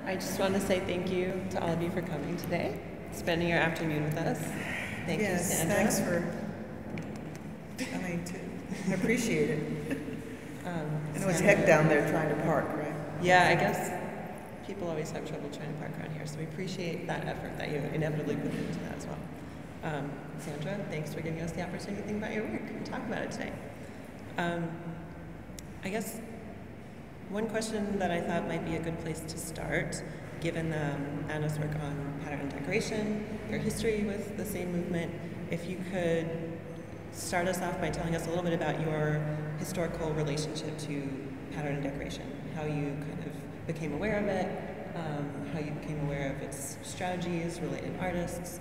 I just want to say thank you to all of you for coming today, spending your afternoon with us. Thank you, Sandra. Thanks for coming too. I appreciate it. I know it's heck down there trying to park, right? Yeah, I guess people always have trouble trying to park around here, so we appreciate that effort that you inevitably put into that as well. Sandra, thanks for giving us the opportunity to think about your work and talk about it today. I guess one question that I thought might be a good place to start, given Anna's work on pattern and decoration, your history with the same movement, if you could start us off by telling us a little bit about your historical relationship to pattern and decoration, how you kind of became aware of it, how you became aware of its strategies, related artists,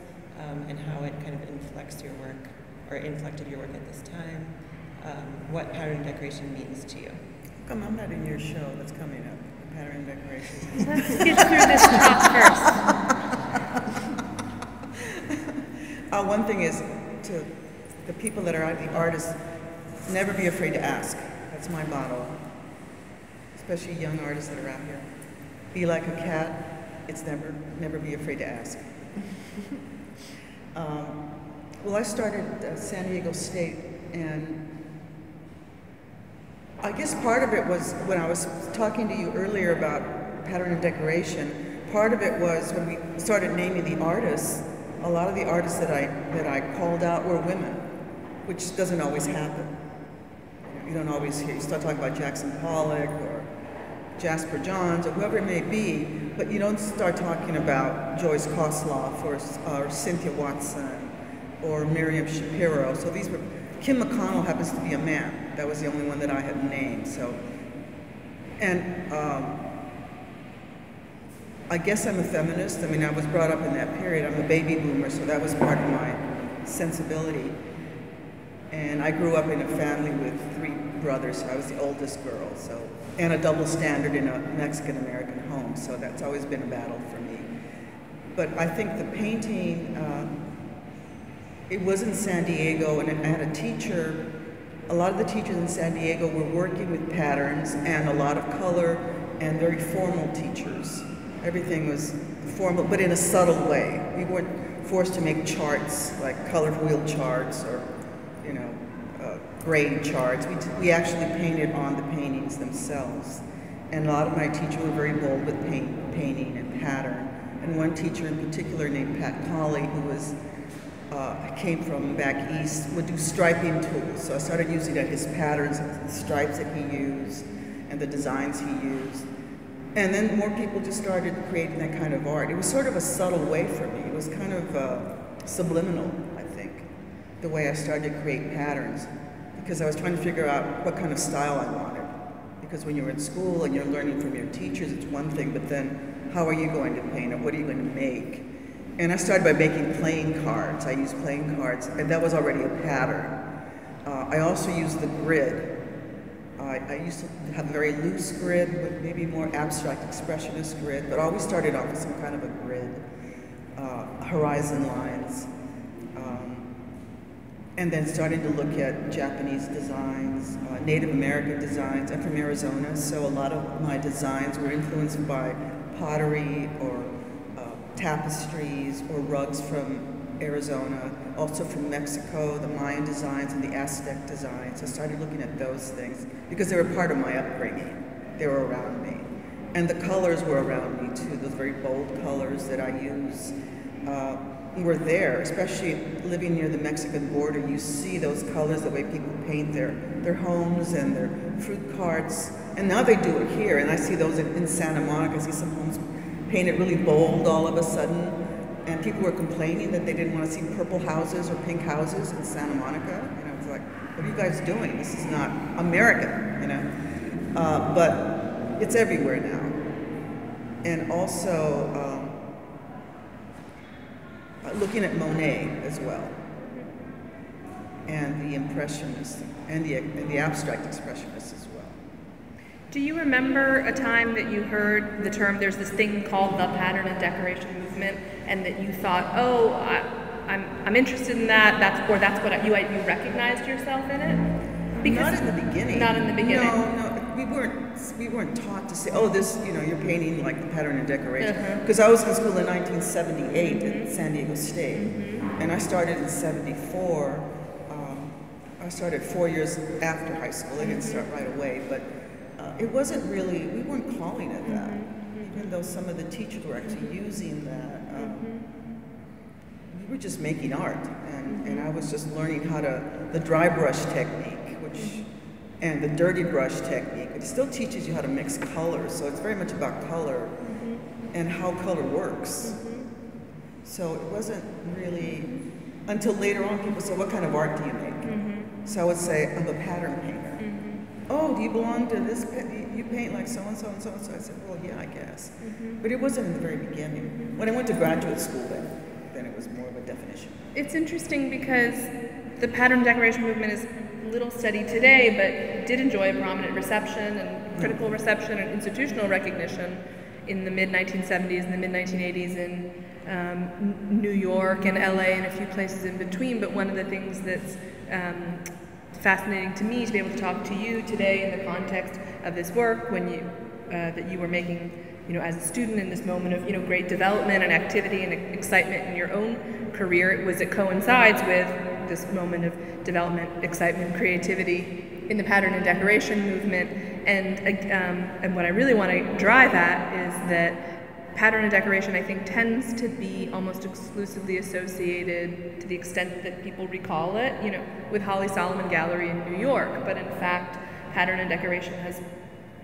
and how it kind of inflected your work at this time, what pattern and decoration means to you. How come I'm not in your show that's coming up, pattern and decoration? Let's get through this talk first. One thing is, to the people that are the artists, never be afraid to ask. That's my motto. Especially young artists that are out here. Be like a cat. It's never be afraid to ask. Well, I started at San Diego State, and I guess part of it was when I was talking to you earlier about pattern and decoration. Part of it was when we started naming the artists. A lot of the artists that I called out were women, which doesn't always happen. You don't always hear, you start talking about Jackson Pollock or Jasper Johns or whoever it may be, but you don't start talking about Joyce Kosloff or Cynthia Watson or Miriam Shapiro. So these were, Kim McConnell happens to be a man. That was the only one that I had named. So, and I guess I'm a feminist. I mean, I was brought up in that period. I'm a baby boomer, so that was part of my sensibility. And I grew up in a family with 3 brothers, so I was the oldest girl, so, and a double standard in a Mexican-American home, so that's always been a battle for me. But I think the painting, it was in San Diego, and I had a teacher. A lot of the teachers in San Diego were working with patterns and a lot of color and very formal teachers. Everything was formal, but in a subtle way. We weren't forced to make charts, like colored wheel charts or, you know, grade charts. We actually painted on the paintings themselves. And a lot of my teachers were very bold with painting and pattern. And one teacher in particular named Pat Colley, who was came from back east, would do striping tools. So I started using his patterns, the stripes that he used, and the designs he used. And then more people just started creating that kind of art. It was sort of a subtle way for me. It was kind of subliminal, I think, the way I started to create patterns. Because I was trying to figure out what kind of style I wanted. Because when you're in school and you're learning from your teachers, it's one thing, but then how are you going to paint it? What are you going to make? And I started by making playing cards. I used playing cards, and that was already a pattern. I also used the grid. I used to have a very loose grid, but maybe more abstract expressionist grid, but always started off with some kind of a grid, horizon lines. And then started to look at Japanese designs, Native American designs. I'm from Arizona, so a lot of my designs were influenced by pottery or tapestries or rugs from Arizona, also from Mexico, the Mayan designs and the Aztec designs. I started looking at those things because they were part of my upbringing. They were around me. And the colors were around me too, those very bold colors that I use were there, especially living near the Mexican border. You see those colors, the way people paint their homes and their fruit carts. And now they do it here, and I see those in Santa Monica. I see some homes painted really bold all of a sudden, and people were complaining that they didn't want to see purple houses or pink houses in Santa Monica. And I was like, what are you guys doing? This is not American, you know? But it's everywhere now. And also, looking at Monet as well, and the Impressionists, and the abstract Expressionists as well. Do you remember a time that you heard the term, there's this thing called the pattern and decoration movement, and that you thought, oh, I'm interested in that, that's what you recognized yourself in it? Because not in the beginning. Not in the beginning. No, we we weren't taught to say, oh, this, you know, you're painting like the pattern and decoration. Because I was in school in 1978 at San Diego State, and I started in '74. I started 4 years after high school. I didn't start right away, but it wasn't really, we weren't calling it that, even though some of the teachers were actually using that. We were just making art, and I was just learning how to, the dry brush technique, and the dirty brush technique. It still teaches you how to mix colors, so it's very much about color and how color works. So it wasn't really, until later on people said, what kind of art do you make? So I would say, I'm a pattern painter. Oh, do you belong to this, you paint like so-and-so and so-and-so? I said, well, yeah, I guess. But it wasn't in the very beginning. When I went to graduate school, then it was more of a definition. It's interesting because the pattern decoration movement is little studied today, but did enjoy a prominent reception and critical reception and institutional recognition in the mid-1970s and the mid-1980s in New York and LA and a few places in between. But one of the things that's fascinating to me to be able to talk to you today in the context of this work when you that you were making, you know, as a student in this moment of, you know, great development and activity and excitement in your own career, it coincides with this moment of development, excitement, creativity in the pattern and decoration movement. And what I really want to drive at is that pattern and decoration, I think, tends to be almost exclusively associated, to the extent that people recall it, you know, with Holly Solomon Gallery in New York. But in fact, pattern and decoration has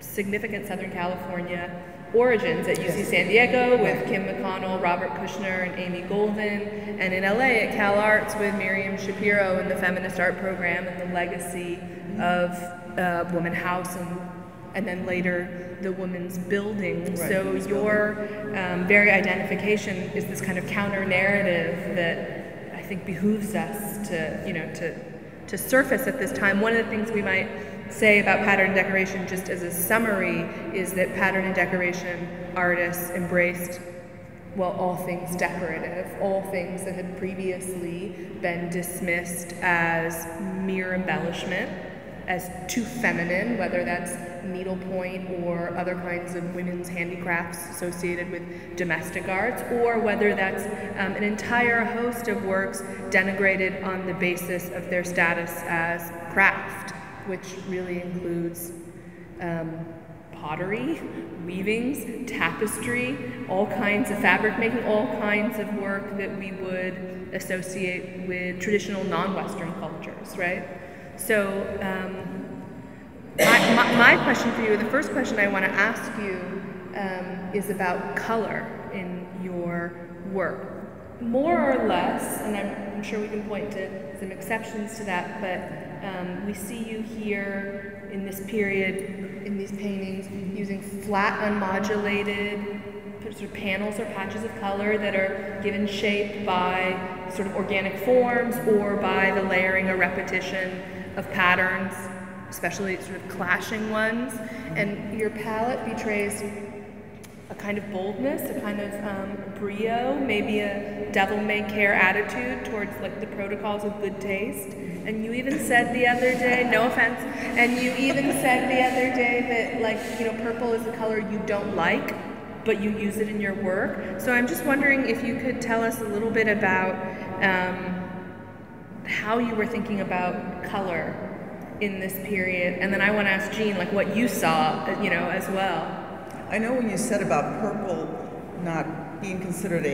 significant Southern California origins at UC San Diego with Kim McConnell, Robert Kushner, and Amy Golden, and in LA at Cal Arts with Miriam Shapiro and the Feminist Art Program and the legacy of Woman House and then later the Women's Building. Right. So your very identification is this kind of counter narrative that I think behooves us to, you know, to surface at this time. One of the things we might say about pattern and decoration, just as a summary, is that pattern and decoration artists embraced, well, all things decorative, all things that had previously been dismissed as mere embellishment, as too feminine, whether that's needlepoint or other kinds of women's handicrafts associated with domestic arts, or whether that's an entire host of works denigrated on the basis of their status as craft, which really includes pottery, weavings, tapestry, all kinds of fabric making, all kinds of work that we would associate with traditional non-Western cultures, right? So my question for you, the first question I want to ask you is about color in your work. More or less, and I'm sure we can point to some exceptions to that, but we see you here in this period, in these paintings, using flat, unmodulated sort of panels or patches of color that are given shape by sort of organic forms or by the layering or repetition of patterns, especially sort of clashing ones. And your palette betrays a kind of boldness, a kind of brio, maybe a devil-may-care attitude towards like the protocols of good taste. And you even said the other day, no offense, and you even said the other day that, like, you know, purple is a color you don't like, but you use it in your work. So I'm just wondering if you could tell us a little bit about how you were thinking about color in this period. And then I want to ask Jeanne, like, what you saw, you know, as well. I know when you said about purple not being considered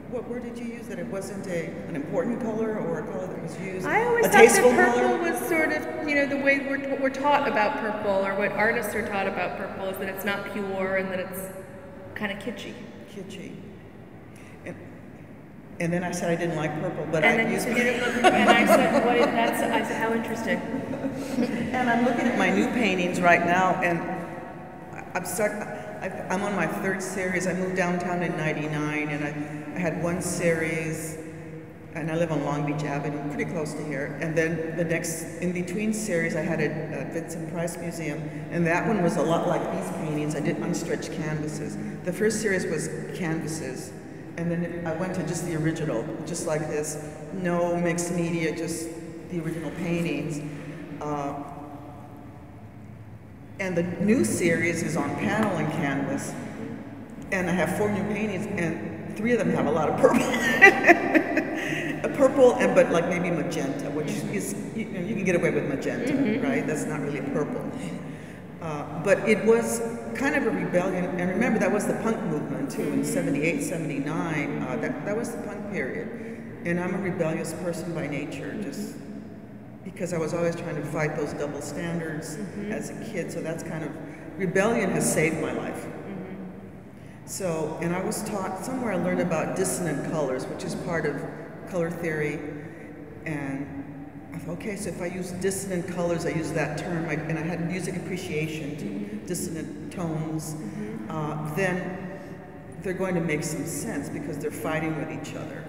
what word did you use? That it wasn't an important color or a color that was used? I always thought that purple was sort of, you know, the way we're taught about purple, or what artists are taught about purple, is that it's not pure and that it's kind of kitschy. Kitschy. And then I said I didn't like purple, but and I used purple. And I said, I said, how interesting. And I'm looking at my new paintings right now, and I'm on my third series. I moved downtown in '99, and I had one series, and I live on Long Beach Avenue, pretty close to here. And then the next, in between series, I had it at Vincent Price Museum, and that one was a lot like these paintings. I did unstretched canvases. The first series was canvases, and then I went to just the original, just like this, no mixed media, just the original paintings. And the new series is on panel and canvas. And I have 4 new paintings, and 3 of them have a lot of purple. A purple, but like maybe magenta, which is, you can get away with magenta, right? That's not really purple. But it was kind of a rebellion, and remember that was the punk movement too, in 78, 79, that was the punk period. And I'm a rebellious person by nature, just because I was always trying to fight those double standards as a kid, so that's kind of, rebellion has saved my life. So, and I was taught, somewhere I learned about dissonant colors, which is part of color theory, and I thought, okay, so if I use dissonant colors, I use that term, and I had music appreciation to dissonant tones, then they're going to make some sense because they're fighting with each other.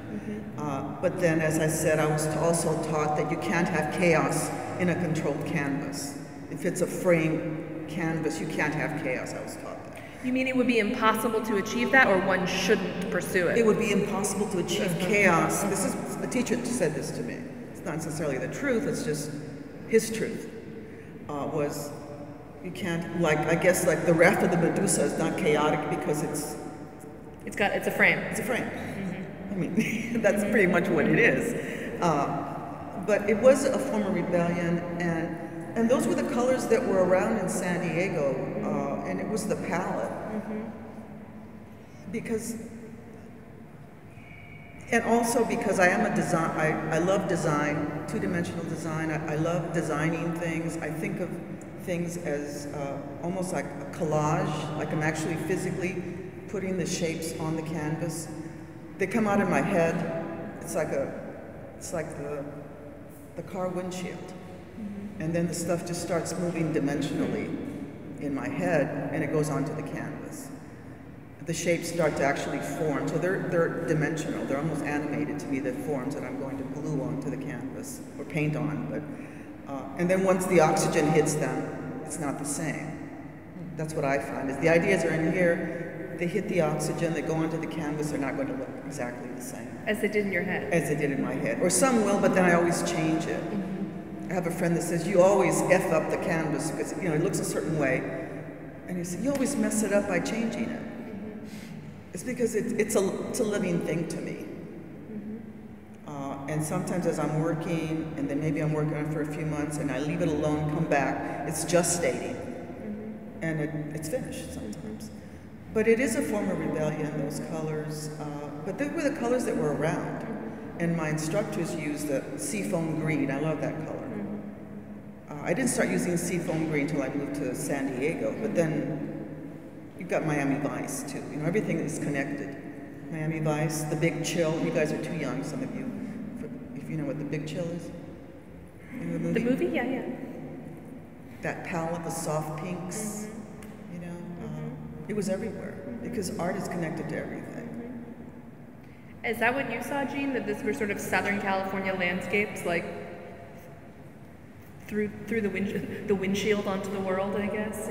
But then, as I said, I was also taught that you can't have chaos in a controlled canvas. If it's a frame canvas, you can't have chaos, I was taught that. You mean it would be impossible to achieve that, or one shouldn't pursue it? It would be impossible to achieve chaos. This is, a teacher said this to me. It's not necessarily the truth, it's just his truth. Was, you can't, like, I guess like the raft of the Medusa is not chaotic because it's a frame. It's a frame. I mean, that's pretty much what it is. But it was a form of rebellion, and those were the colors that were around in San Diego, and it was the palette. Because, and also because I am a design, I love design, two-dimensional design. I love designing things. I think of things as almost like a collage, like I'm actually physically putting the shapes on the canvas. They come out in my head. It's like the car windshield. And then the stuff just starts moving dimensionally in my head, and it goes onto the canvas. The shapes start to actually form, so they're dimensional. They're almost animated to be the forms that I'm going to glue onto the canvas or paint on. But and then once the oxygen hits them, it's not the same. That's what I find. Is the ideas are in here. They hit the oxygen, they go onto the canvas, they're not going to look exactly the same. As they did in your head. As they did in my head. Or some will, but then I always change it. I have a friend that says, you always F up the canvas because, it looks a certain way. And he said, you always mess it up by changing it. It's because it's a living thing to me. And sometimes as I'm working, and then maybe I'm working on it for a few months, and I leave it alone, come back, it's just stating. And it's finished sometimes. But it is a form of rebellion, those colors. But they were the colors that were around. And my instructors used the seafoam green. I love that color. I didn't start using seafoam green until I moved to San Diego. But then you've got Miami Vice, too. Everything is connected. Miami Vice, The Big Chill. You guys are too young, some of you, if you know what The Big Chill is. The movie? The movie? Yeah. That palette, the soft pinks. It was everywhere because art is connected to everything. Is that what you saw, Jeanne? That this were sort of Southern California landscapes, like through the windshield onto the world, I guess?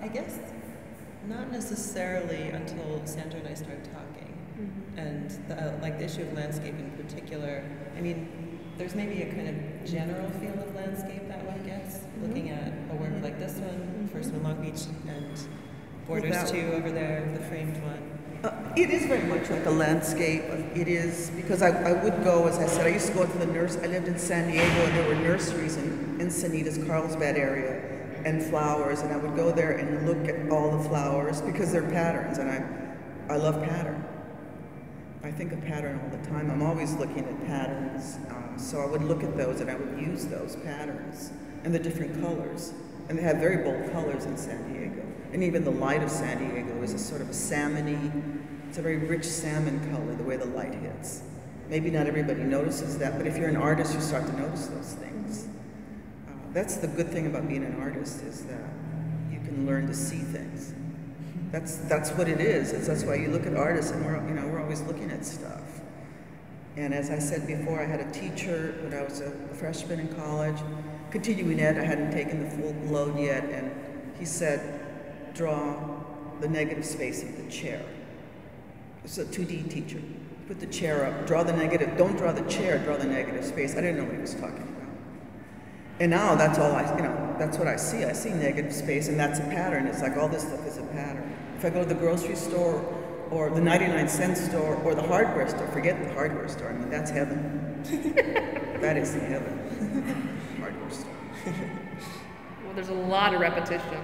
I guess not necessarily until Sandra and I started talking, and the issue of landscape in particular. I mean, there's maybe a kind of general feel of landscape that one gets, looking at a work like this one, first one Long Beach, and Borders 2 over there, the framed one. It is very much like a landscape. It is, because I would go, as I said, I used to go to I lived in San Diego, and there were nurseries in Encinitas, Carlsbad area, and flowers, and I would go there and look at all the flowers, because they're patterns, and I love pattern. I think of pattern all the time. I'm always looking at patterns. So I would look at those and I would use those patterns and the different colors. And they have very bold colors in San Diego. And even the light of San Diego is a sort of a salmon-y, it's a very rich salmon color, the way the light hits. Maybe not everybody notices that, but if you're an artist, you start to notice those things. That's the good thing about being an artist, is that you can learn to see things. That's what it is. That's why you look at artists, and we're always looking at stuff. And as I said before, I had a teacher when I was a freshman in college, continuing ed. I hadn't taken the full load yet, and he said, draw the negative space of the chair. It's a 2D teacher. Put the chair up, draw the negative. Don't draw the chair, draw the negative space. I didn't know what he was talking about. And now that's all that's what I see. I see negative space, and that's a pattern. It's like all this stuff is a pattern. If I go to the grocery store, or the 99-cent store, or the hardware store, forget the hardware store. I mean, that's heaven. That is heaven. Hardware store. Well, there's a lot of repetition.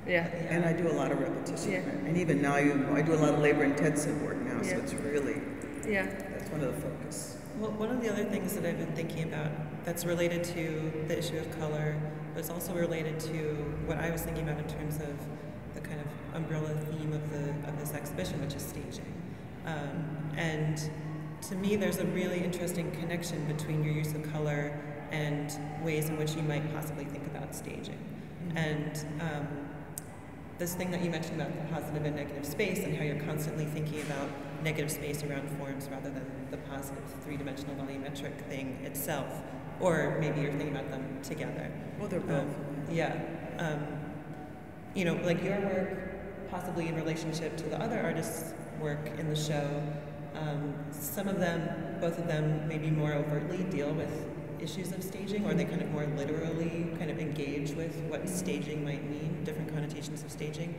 Yeah. And I do a lot of repetition. Yeah. And even now, I do a lot of labor-intensive work now, so Yeah. it's really, Yeah. that's one of the focus. Well, one of the other things that I've been thinking about that's related to the issue of color, but it's also related to what I was thinking about in terms of the kind of umbrella theme of this exhibition, which is staging. And to me, there's a really interesting connection between your use of color and ways in which you might possibly think about staging. And this thing that you mentioned about the positive and negative space and how you're constantly thinking about negative space around forms rather than the positive three-dimensional volumetric thing itself, or maybe you're thinking about them together. Well, they're both. You know, like your work, possibly in relationship to the other artists' work in the show, some of them, both of them, maybe more overtly deal with issues of staging, or they kind of more literally kind of engage with what staging might mean, different connotations of staging.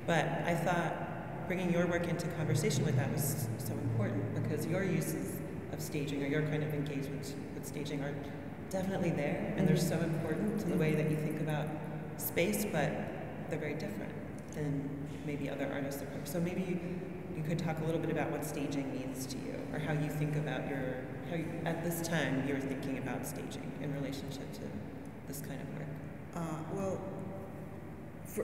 But I thought bringing your work into conversation with that was so important, because your uses of staging or your kind of engagement with staging are definitely there, and they're so important to the way that you think about space, but they're very different than maybe other artists' approach. So maybe you could talk a little bit about what staging means to you, or how you think about how you, at this time you're thinking about staging in relationship to this kind of work.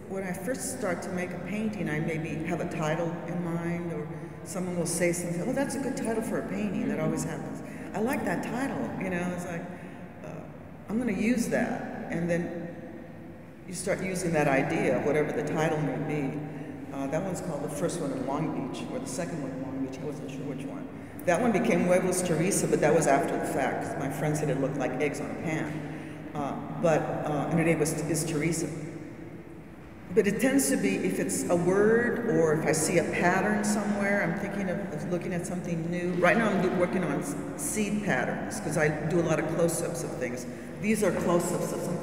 When I first start to make a painting, I maybe have a title in mind, or someone will say something, oh, that's a good title for a painting. That always happens. I like that title, you know, it's like, I'm going to use that. And then you start using that idea, whatever the title may be. That one's called the first one in Long Beach, or the second one in Long Beach. I wasn't sure which one. That one became Huevos Teresa, but that was after the fact, because my friend said it looked like eggs on a pan. And her name is Teresa. But it tends to be, if it's a word, or if I see a pattern somewhere, I'm thinking of looking at something new. Right now I'm working on seed patterns, because I do a lot of close-ups of things. These are close-ups of some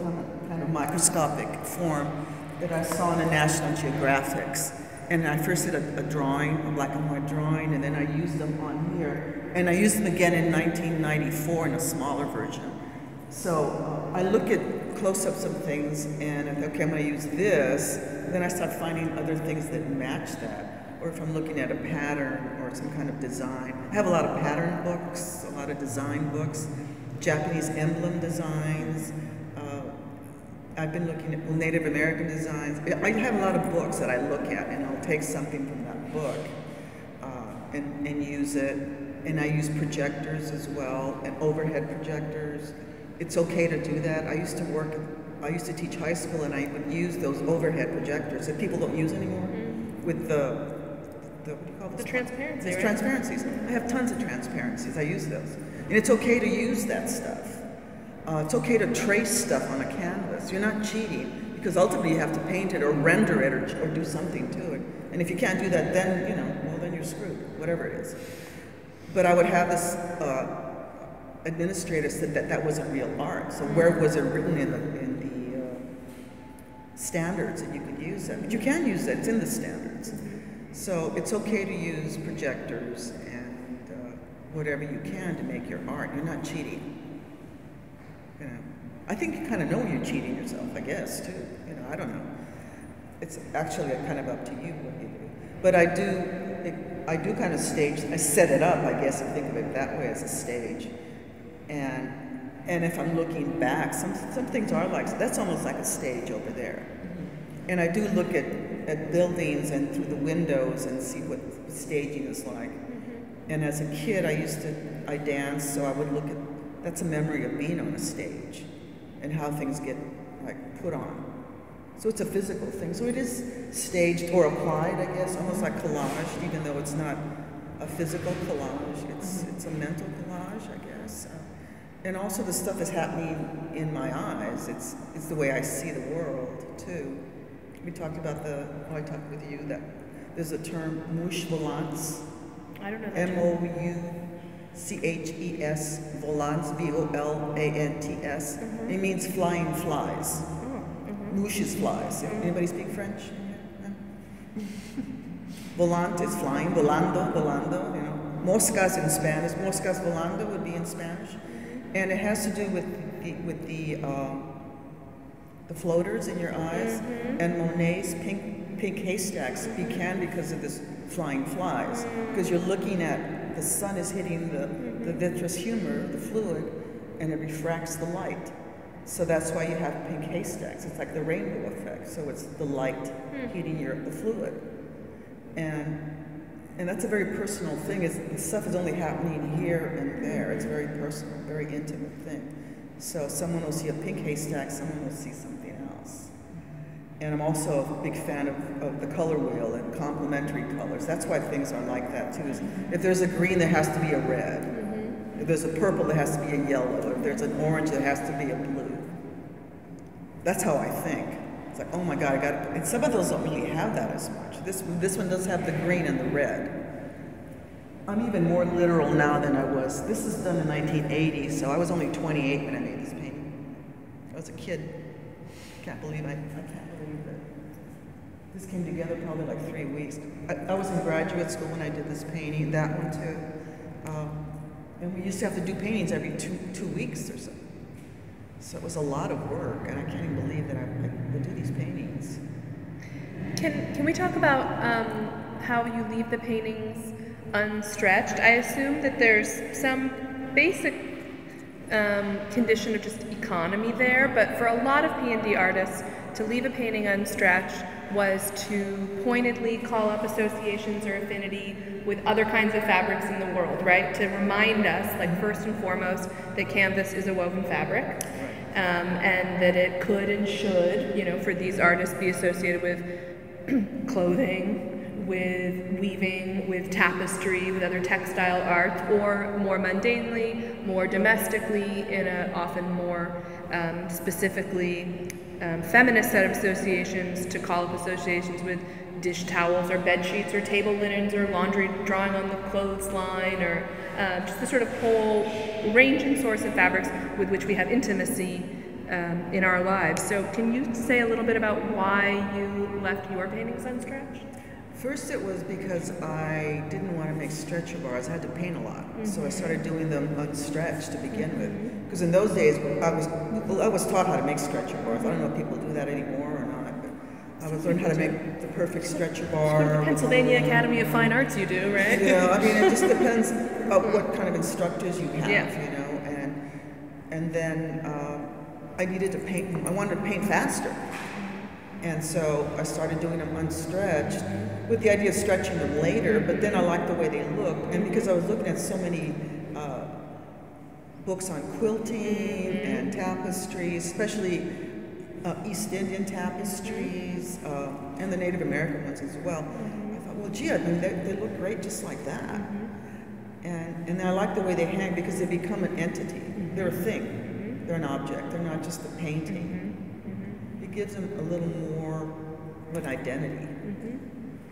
kind of microscopic form that I saw in the National Geographics. And I first did a drawing, a black and white drawing, and then I used them on here. And I used them again in 1994 in a smaller version. So I look at close-ups of things, and I think, okay, I'm going to use this. And then I start finding other things that match that. Or if I'm looking at a pattern or some kind of design. I have a lot of pattern books, a lot of design books, Japanese emblem designs. I've been looking at Native American designs. I have a lot of books that I look at, and I'll take something from that book and use it. And I use projectors as well, and overhead projectors. It's okay to do that. I used to teach high school, and I would use those overhead projectors that people don't use anymore with the what do you call this? The transparency. These transparencies. I have tons of transparencies. I use those. And it's okay to use that stuff. It's okay to trace stuff on a canvas. You're not cheating, because ultimately you have to paint it or render it or do something to it. And if you can't do that, then, you know, well, then you're screwed, whatever it is. But I would have this administrator said that wasn't real art. So where was it written in the standards that you could use that? But you can use that, it's in the standards. So it's okay to use projectors and whatever you can to make your art. You're not cheating. You know, I think you kind of know when you're cheating yourself, I guess, too. You know, I don't know. It's actually kind of up to you what you do. But I do kind of stage, I set it up, I guess, and think of it that way, as a stage. And if I'm looking back, some things are like, that's almost like a stage over there. And I do look at buildings and through the windows and see what staging is like. And as a kid, I danced, so I would look at, that's a memory of being on a stage and how things get like put on. So it's a physical thing. So it is staged or applied, I guess, almost like collage, even though it's not a physical collage. It's a mental collage, I guess. And also the stuff that's happening in my eyes. It's the way I see the world, too. We talked about I talked with you that there's a term, mouche volants. I don't know that M-O-U. C-H-E-S, volants, V-O-L-A-N-T-S. It means flying flies. Mouches flies. Anybody speak French? No? Volant is flying, volando, you know. Moscas in Spanish, moscas volando would be in Spanish. And it has to do with the floaters in your eyes, and Monet's pink haystacks began because of this flying flies. Because you're looking at, the sun is hitting the vitreous humor, the fluid, and it refracts the light. So that's why you have pink haystacks. It's like the rainbow effect. So it's the light hitting the fluid. And that's a very personal thing. The stuff is only happening here and there. It's very personal, very intimate thing. So someone will see a pink haystack, someone will see something else. And I'm also a big fan of the color wheel and complementary colors. That's why things are like that too. If there's a green, there has to be a red. If there's a purple, there has to be a yellow. If there's an orange, there has to be a blue. That's how I think. It's like, oh my God, and some of those don't really have that as much. This one does have the green and the red. I'm even more literal now than I was. This is done in 1980, so I was only 28 when I made this painting. I was a kid. I can't believe that. This came together probably like 3 weeks. I was in graduate school when I did this painting, that one too. And we used to have to do paintings every two weeks or so. So it was a lot of work, and I can't even believe that I would do these paintings. Can we talk about how you leave the paintings unstretched? I assume that there's some basic condition of just economy there, but for a lot of P&D artists, to leave a painting unstretched was to pointedly call up associations or affinity with other kinds of fabrics in the world, right? To remind us, like first and foremost, that canvas is a woven fabric, and that it could and should, you know, for these artists be associated with clothing, with weaving, with tapestry, with other textile art, or more mundanely, more domestically, in a often more specifically feminist set of associations, to call up associations with dish towels or bed sheets or table linens or laundry drawing on the clothesline, or just the sort of whole range and source of fabrics with which we have intimacy in our lives. So can you say a little bit about why you left your paintings unstretched? First, it was because I didn't want to make stretcher bars. I had to paint a lot, so I started doing them unstretched to begin with. Because in those days, I was taught how to make stretcher bars. I don't know if people do that anymore or not, but I was learning how to make the perfect stretcher bar. The Pennsylvania Academy of Fine Arts, you do, right? Yeah, I mean, it just depends on what kind of instructors you have, you know. And then I needed to paint. I wanted to paint faster. And so I started doing them unstretched with the idea of stretching them later, but then I liked the way they looked. And because I was looking at so many books on quilting and tapestry, especially East Indian tapestries, and the Native American ones as well, I thought, well, gee, I mean, they look great just like that. And then I like the way they hang because they become an entity. They're a thing. They're an object. They're not just a painting. It gives them a little more of an identity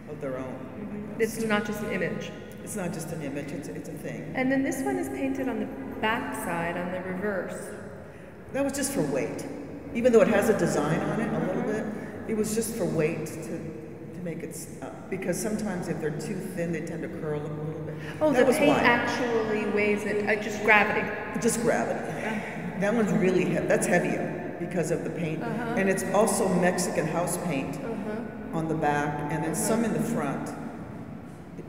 of their own. It's not just an image. It's not just an image, it's a thing. And then this one is painted on the back side, on the reverse. That was just for weight. Even though it has a design on it a little bit, it was just for weight to make it, because sometimes if they're too thin, they tend to curl up a little bit. Oh, the paint actually weighs it, just gravity. Just gravity. That one's really heavy. That's heavier because of the paint. And it's also Mexican house paint on the back, and then some in the front.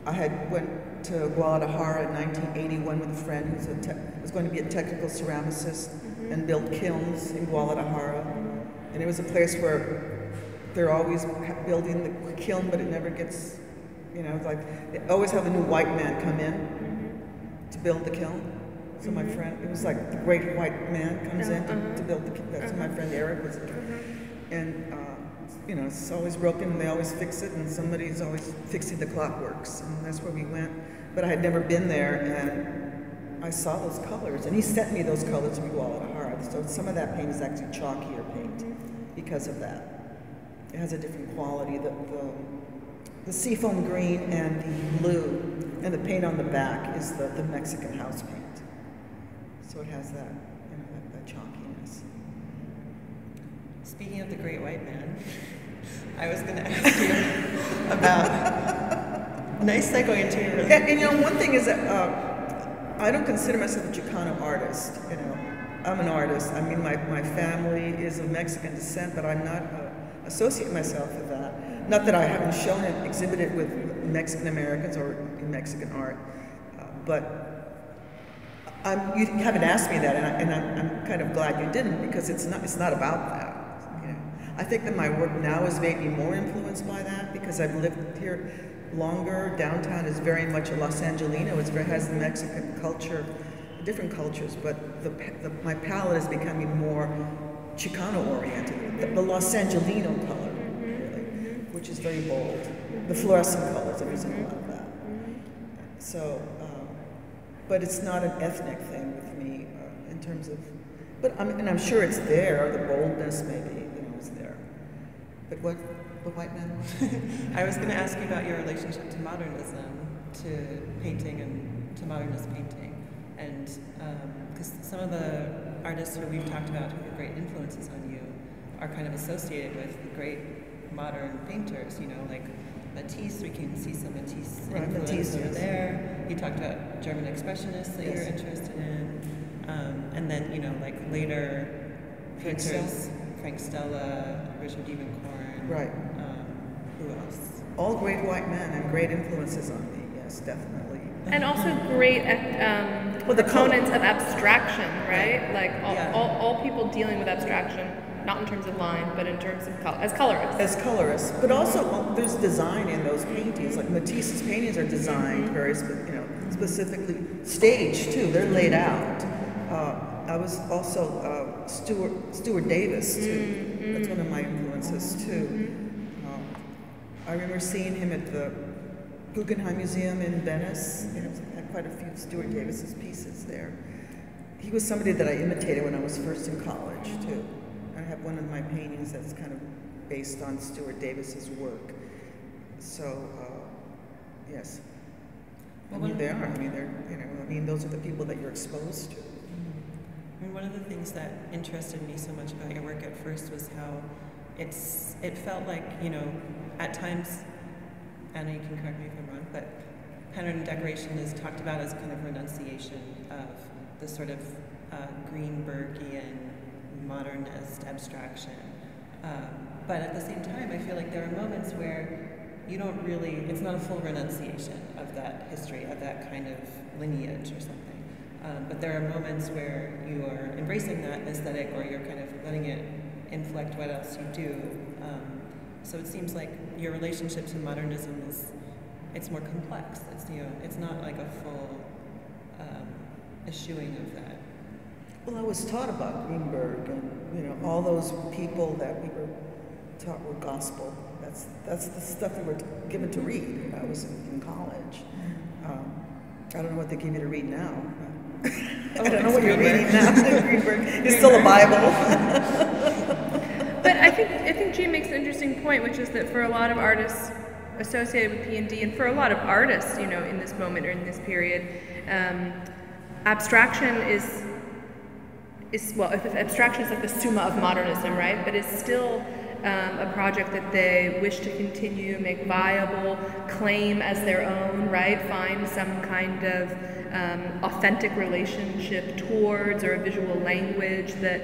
I went to Guadalajara in 1981 with a friend who was going to be a technical ceramicist and build kilns in Guadalajara. And it was a place where they're always building the kiln, but it never gets, you know, it's like they always have a new white man come in to build the kiln. So my friend, it was like the great white man comes in to build the kiln. That's my friend Eric was. And you know, it's always broken, and they always fix it, and somebody's always fixing the clockworks, and that's where we went. But I had never been there, and I saw those colors, and he sent me those colors from Guadalajara. So some of that paint is actually chalkier paint because of that. It has a different quality. the seafoam green and the blue, and the paint on the back is the Mexican house paint. So it has that, you know, that chalkiness. Speaking of the Great White Man, I was going to ask you about, nice segue into your and you know, one thing is that I don't consider myself a Chicano artist, you know. I'm an artist. I mean, my family is of Mexican descent, but I'm not associate myself with that. Not that I haven't shown it, exhibited with Mexican Americans or in Mexican art, but you haven't asked me that, and I'm kind of glad you didn't, because it's not about that. You know, I think that my work now is maybe more influenced by that because I've lived here longer. Downtown is very much a Los Angelino. It has the Mexican culture, different cultures, but my palette is becoming more Chicano-oriented. The Los Angelino color, really, which is very bold. The fluorescent colors, there isn't a lot of that. So, but it's not an ethnic thing with me in terms of, and I'm sure it's there, the boldness maybe, you know, is there. But what white man? I was going to ask you about your relationship to modernism, to painting and to modernist painting. And because some of the artists who we've talked about who are great influences on you are kind of associated with the great modern painters, you know, like Matisse. We can see some Matisse influence over there. He talked about German expressionists that you're interested in. And then, you know, like later painters, Frank Stella, Richard Diebenkorn. Right. Who else? All great white men and great influences on me, yes, definitely. And also great proponents of abstraction, right? Like all people dealing with abstraction, not in terms of line, but in terms of as colorists. As colorists, but also there's design in those paintings. Like Matisse's paintings are designed very, specifically staged too. They're laid out. I was also Stuart Davis too. That's one of my influences too. I remember seeing him at the Guggenheim Museum in Venice. You know, had quite a few Stuart Davis's pieces there. He was somebody that I imitated when I was first in college too. I have one of my paintings that's kind of based on Stuart Davis's work. So, yes. I mean, they are. I mean, they're. You know, I mean, those are the people that you're exposed to. I mean, one of the things that interested me so much about your work at first was how it felt like, you know, at times, Anna, you can correct me if I'm wrong, but pattern and decoration is talked about as kind of renunciation of the sort of Greenbergian modernist abstraction. But at the same time, I feel like there are moments where you don't really, it's not a full renunciation of that history, of that kind of lineage or something. But there are moments where you are embracing that aesthetic, or you're kind of letting it inflect what else you do. So it seems like your relationship to modernism it's more complex. It's, you know, it's not like a full eschewing of that. Well, I was taught about Greenberg, and you know, all those people that we were taught were gospel. That's the stuff we were given to read when I was in college. I don't know what they give you to read now. I don't know what you're reading now. Greenberg is still a Bible. But I think Jeanne makes an interesting point, which is that for a lot of artists associated with P&D, and for a lot of artists, you know, in this moment or in this period, abstraction is well, if abstraction is like the summa of modernism, right? But it's still a project that they wish to continue, make viable, claim as their own, right? Find some kind of authentic relationship towards, or a visual language that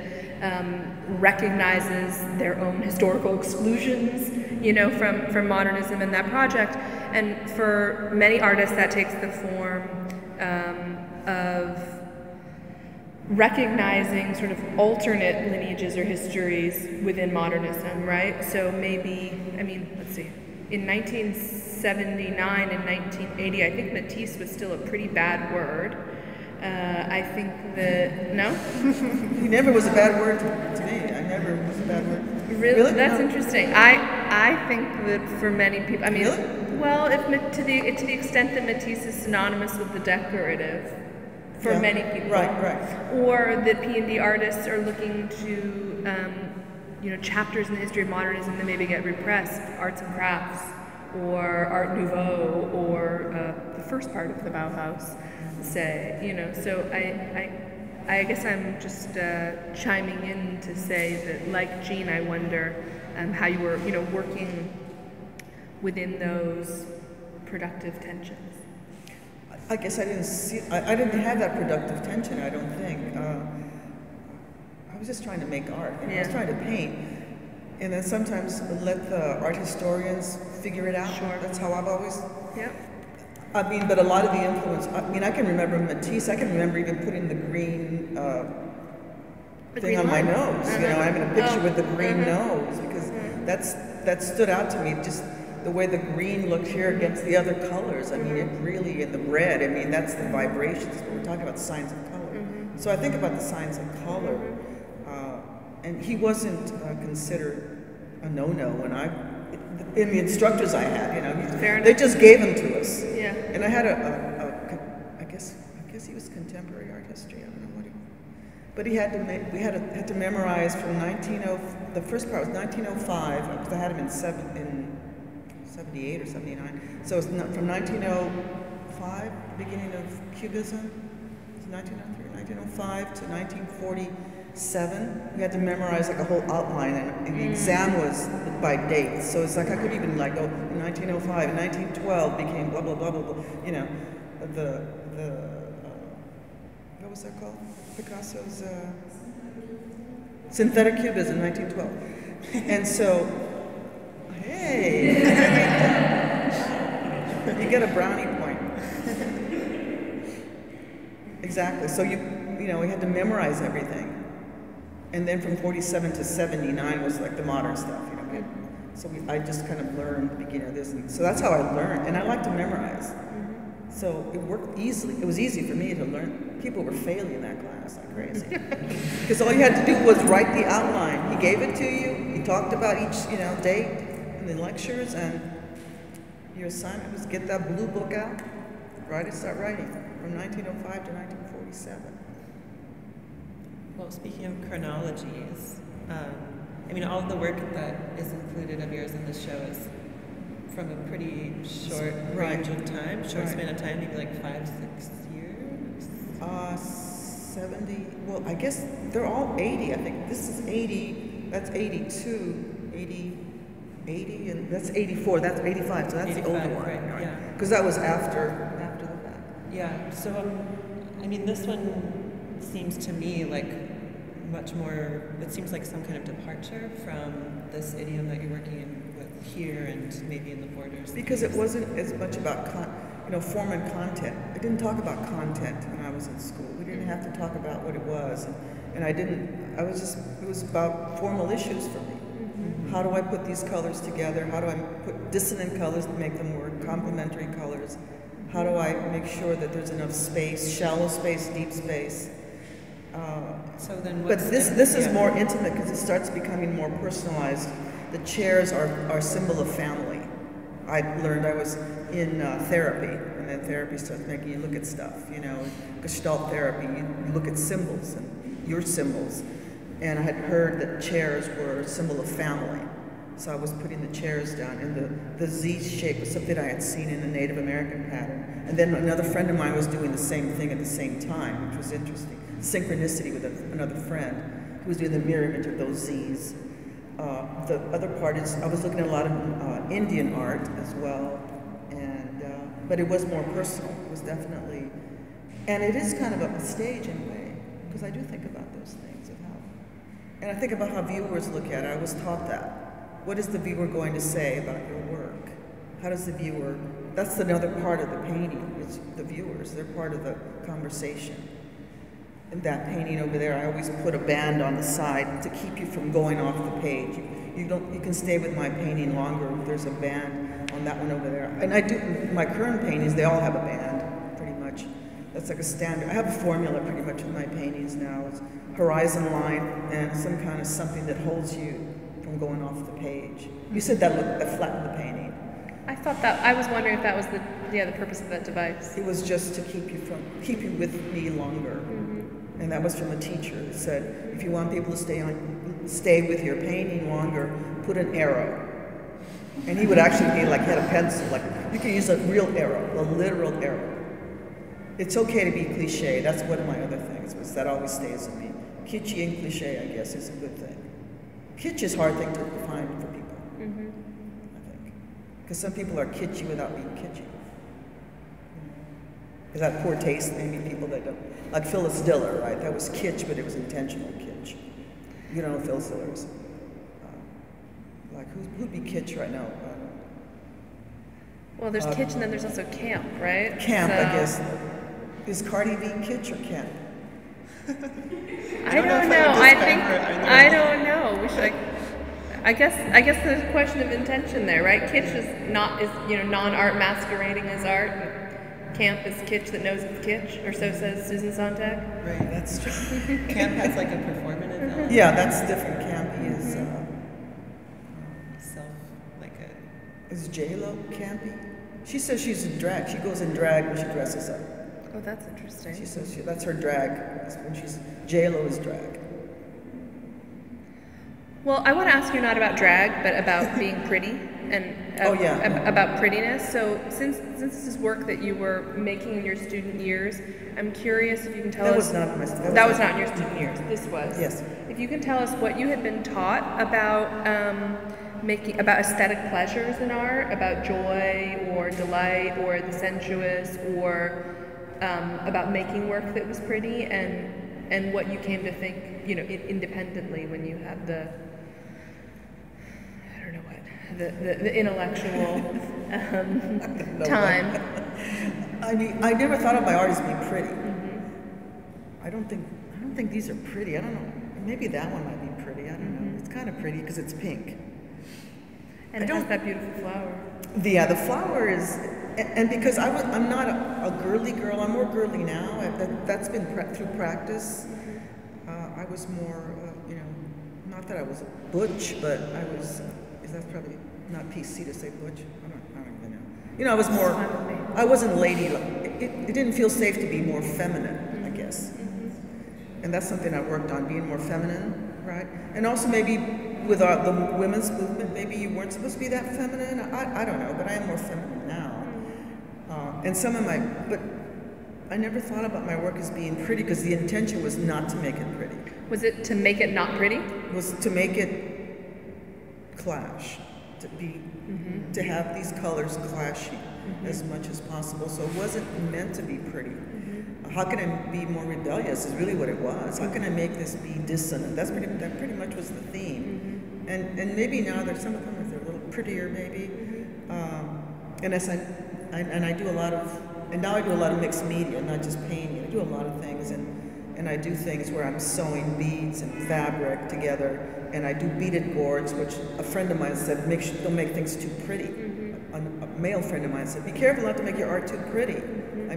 recognizes their own historical exclusions, you know, from modernism in that project. And for many artists, that takes the form of recognizing sort of alternate lineages or histories within modernism, right? So maybe, I mean, let's see, in 1979 and 1980, I think Matisse was still a pretty bad word. I think that, no? He never was a bad word to me. I never was a bad word. Really? That's interesting. I think that for many people, I mean, really? Well, if to the extent that Matisse is synonymous with the decorative, for many people, right, or that P&D artists are looking to, you know, chapters in the history of modernism that maybe get repressed, arts and crafts, or Art Nouveau, or the first part of the Bauhaus, say, you know. So I guess I'm just chiming in to say that, like Jeanne, I wonder how you were, you know, working within those productive tensions. I guess I didn't see, I didn't have that productive tension, I don't think. I was just trying to make art, you know? I was trying to paint. And then sometimes let the art historians figure it out. Sure. That's how I've always... Yep. I mean, but a lot of the influence, I mean, I can remember Matisse, I can remember even putting the green thing on my nose. You know, having a picture with the green nose, because that stood out to me, just the way the green looked here against the other colors. I mean, it really, in the red, I mean, that's the vibrations. We're talking about signs of color. So I think about the signs of color, and he wasn't considered a no-no when in the instructors I had, you know, they just gave them to us. Yeah. And I had I guess he was contemporary art history. I don't know what he, but he had to we had to memorize from the first part was 1905, because I had him in 78 or 79. So it's from 1905, the beginning of Cubism, 1903, 1905 to 1947. We had to memorize like a whole outline, and the exam was by dates. So it's like I could even like go in 1905, 1912 became blah blah blah blah blah. You know, what was that called? Picasso's Synthetic Cubism, 1912. And so, hey, you get a brownie point. Exactly. So you know, we had to memorize everything. And then from 47 to 79 was like the modern stuff, you know. I just kind of learned the beginning of this. And so that's how I learned. And I like to memorize. So it worked easily. It was easy for me to learn. People were failing in that class like crazy. Because all you had to do was write the outline. He gave it to you. He talked about each, you know, date in the lectures. And your assignment was get that blue book out, start writing from 1905 to 1947. Well, speaking of chronologies, I mean, all of the work that is included of yours in this show is from a pretty short range of time, short span of time, maybe like 5-6 years? 70, well, I guess they're all 80. I think this is 80, that's 82, 80, and that's 84, that's 85, so that's 85, the older one. Right, yeah. Because that was after the fact. Yeah, so, I mean, this one seems to me like much more, it seems like some kind of departure from this idiom that you're working with here and maybe in the borders. Because it wasn't as much about form and content. I didn't talk about content when I was in school. We didn't have to talk about what it was. And it was about formal issues for me. How do I put these colors together? How do I put dissonant colors to make them work, complementary colors? How do I make sure that there's enough space, shallow space, deep space? So then but this is more intimate because it starts becoming more personalized. The chairs are a symbol of family. I learned I was in therapy, and then therapy starts making you look at stuff, you know. Gestalt therapy, you look at symbols, and your symbols. And I had heard that chairs were a symbol of family. So I was putting the chairs down, and the Z shape was something I had seen in the Native American pattern. And then another friend of mine was doing the same thing at the same time, which was interesting. Synchronicity with another friend who was doing the mirror image of those Z's. The other part is, I was looking at a lot of Indian art as well, and but it was more personal. It was definitely, and it is kind of a stage in a way, because I do think about those things, and I think about how viewers look at it. I was taught that. What is the viewer going to say about your work? How does the viewer, that's another part of the painting, it's the viewers, they're part of the conversation. And that painting over there, I always put a band on the side to keep you from going off the page. You can stay with my painting longer if there's a band on that one over there. And I do, my current paintings, they all have a band, pretty much. That's like a standard. I have a formula pretty much with my paintings now. It's horizon line and some kind of something that holds you from going off the page. You said that flattened the painting. I thought that, I was wondering if that was the purpose of that device. It was just to keep you with me longer. And that was from a teacher who said, if you want people to stay with your painting longer, put an arrow. And he would actually paint like he had a pencil, like you can use a real arrow, a literal arrow. It's okay to be cliche. That's one of my other things, was that always stays with me. Kitschy and cliche, I guess, is a good thing. Kitsch is a hard thing to define for people, I think. Because some people are kitschy without being kitschy. Is that poor taste? Maybe people that don't. Like Phyllis Diller, right? That was kitsch, but it was intentional kitsch. You don't know Phyllis Diller is. Like, who'd be kitsch right now? Well, there's kitsch and then there's also camp, right? Camp, I guess. Is Cardi B kitsch or camp? I don't know. I don't know. We should. I guess there's a question of intention there, right? Kitsch is non-art masquerading as art. Camp is kitsch that knows it's kitsch, or so says Susan Sontag. Right, that's true. Camp has like a performative element. Yeah, that's different. Campy is Is J-Lo campy? She says she's in drag. She goes in drag when she dresses up. Oh, that's interesting. She says that's her drag. When J-Lo is drag. Well, I want to ask you not about drag, but about being pretty and about prettiness. So, since this is work that you were making in your student years, I'm curious if you can tell us. That was not in your student years. This was. Yes. If you can tell us what you had been taught about about aesthetic pleasures in art, about joy or delight or the sensuous, or about making work that was pretty, and what you came to think, independently when you had the intellectual time. I mean, I never thought of my art as being pretty. I don't think these are pretty. I don't know. Maybe that one might be pretty. I don't know. It's kind of pretty because it's pink. And it has that beautiful flower. The flower is, and because I'm not a girly girl. I'm more girly now. That's been through practice. I was more, not that I was a butch, but I was. Is that probably not PC to say butch? I don't even know. I was more. I wasn't ladylike. It didn't feel safe to be more feminine, I guess. And that's something I worked on, being more feminine, right? And also maybe with the women's movement, maybe you weren't supposed to be that feminine. I don't know, but I am more feminine now. But I never thought about my work as being pretty because the intention was not to make it pretty. Was it to make it not pretty? Was to make it clash, to have these colors clashing as much as possible. So it wasn't meant to be pretty. How can I be more rebellious is really what it was. How can I make this be dissonant? That pretty much was the theme. And maybe now there's some of them they're a little prettier maybe. And I do a lot of, and now I do a lot of mixed media, not just painting. I do a lot of things, and I do things where I'm sewing beads and fabric together, and I do beaded gourds, which a friend of mine said, don't make things too pretty. A male friend of mine said, be careful not to make your art too pretty.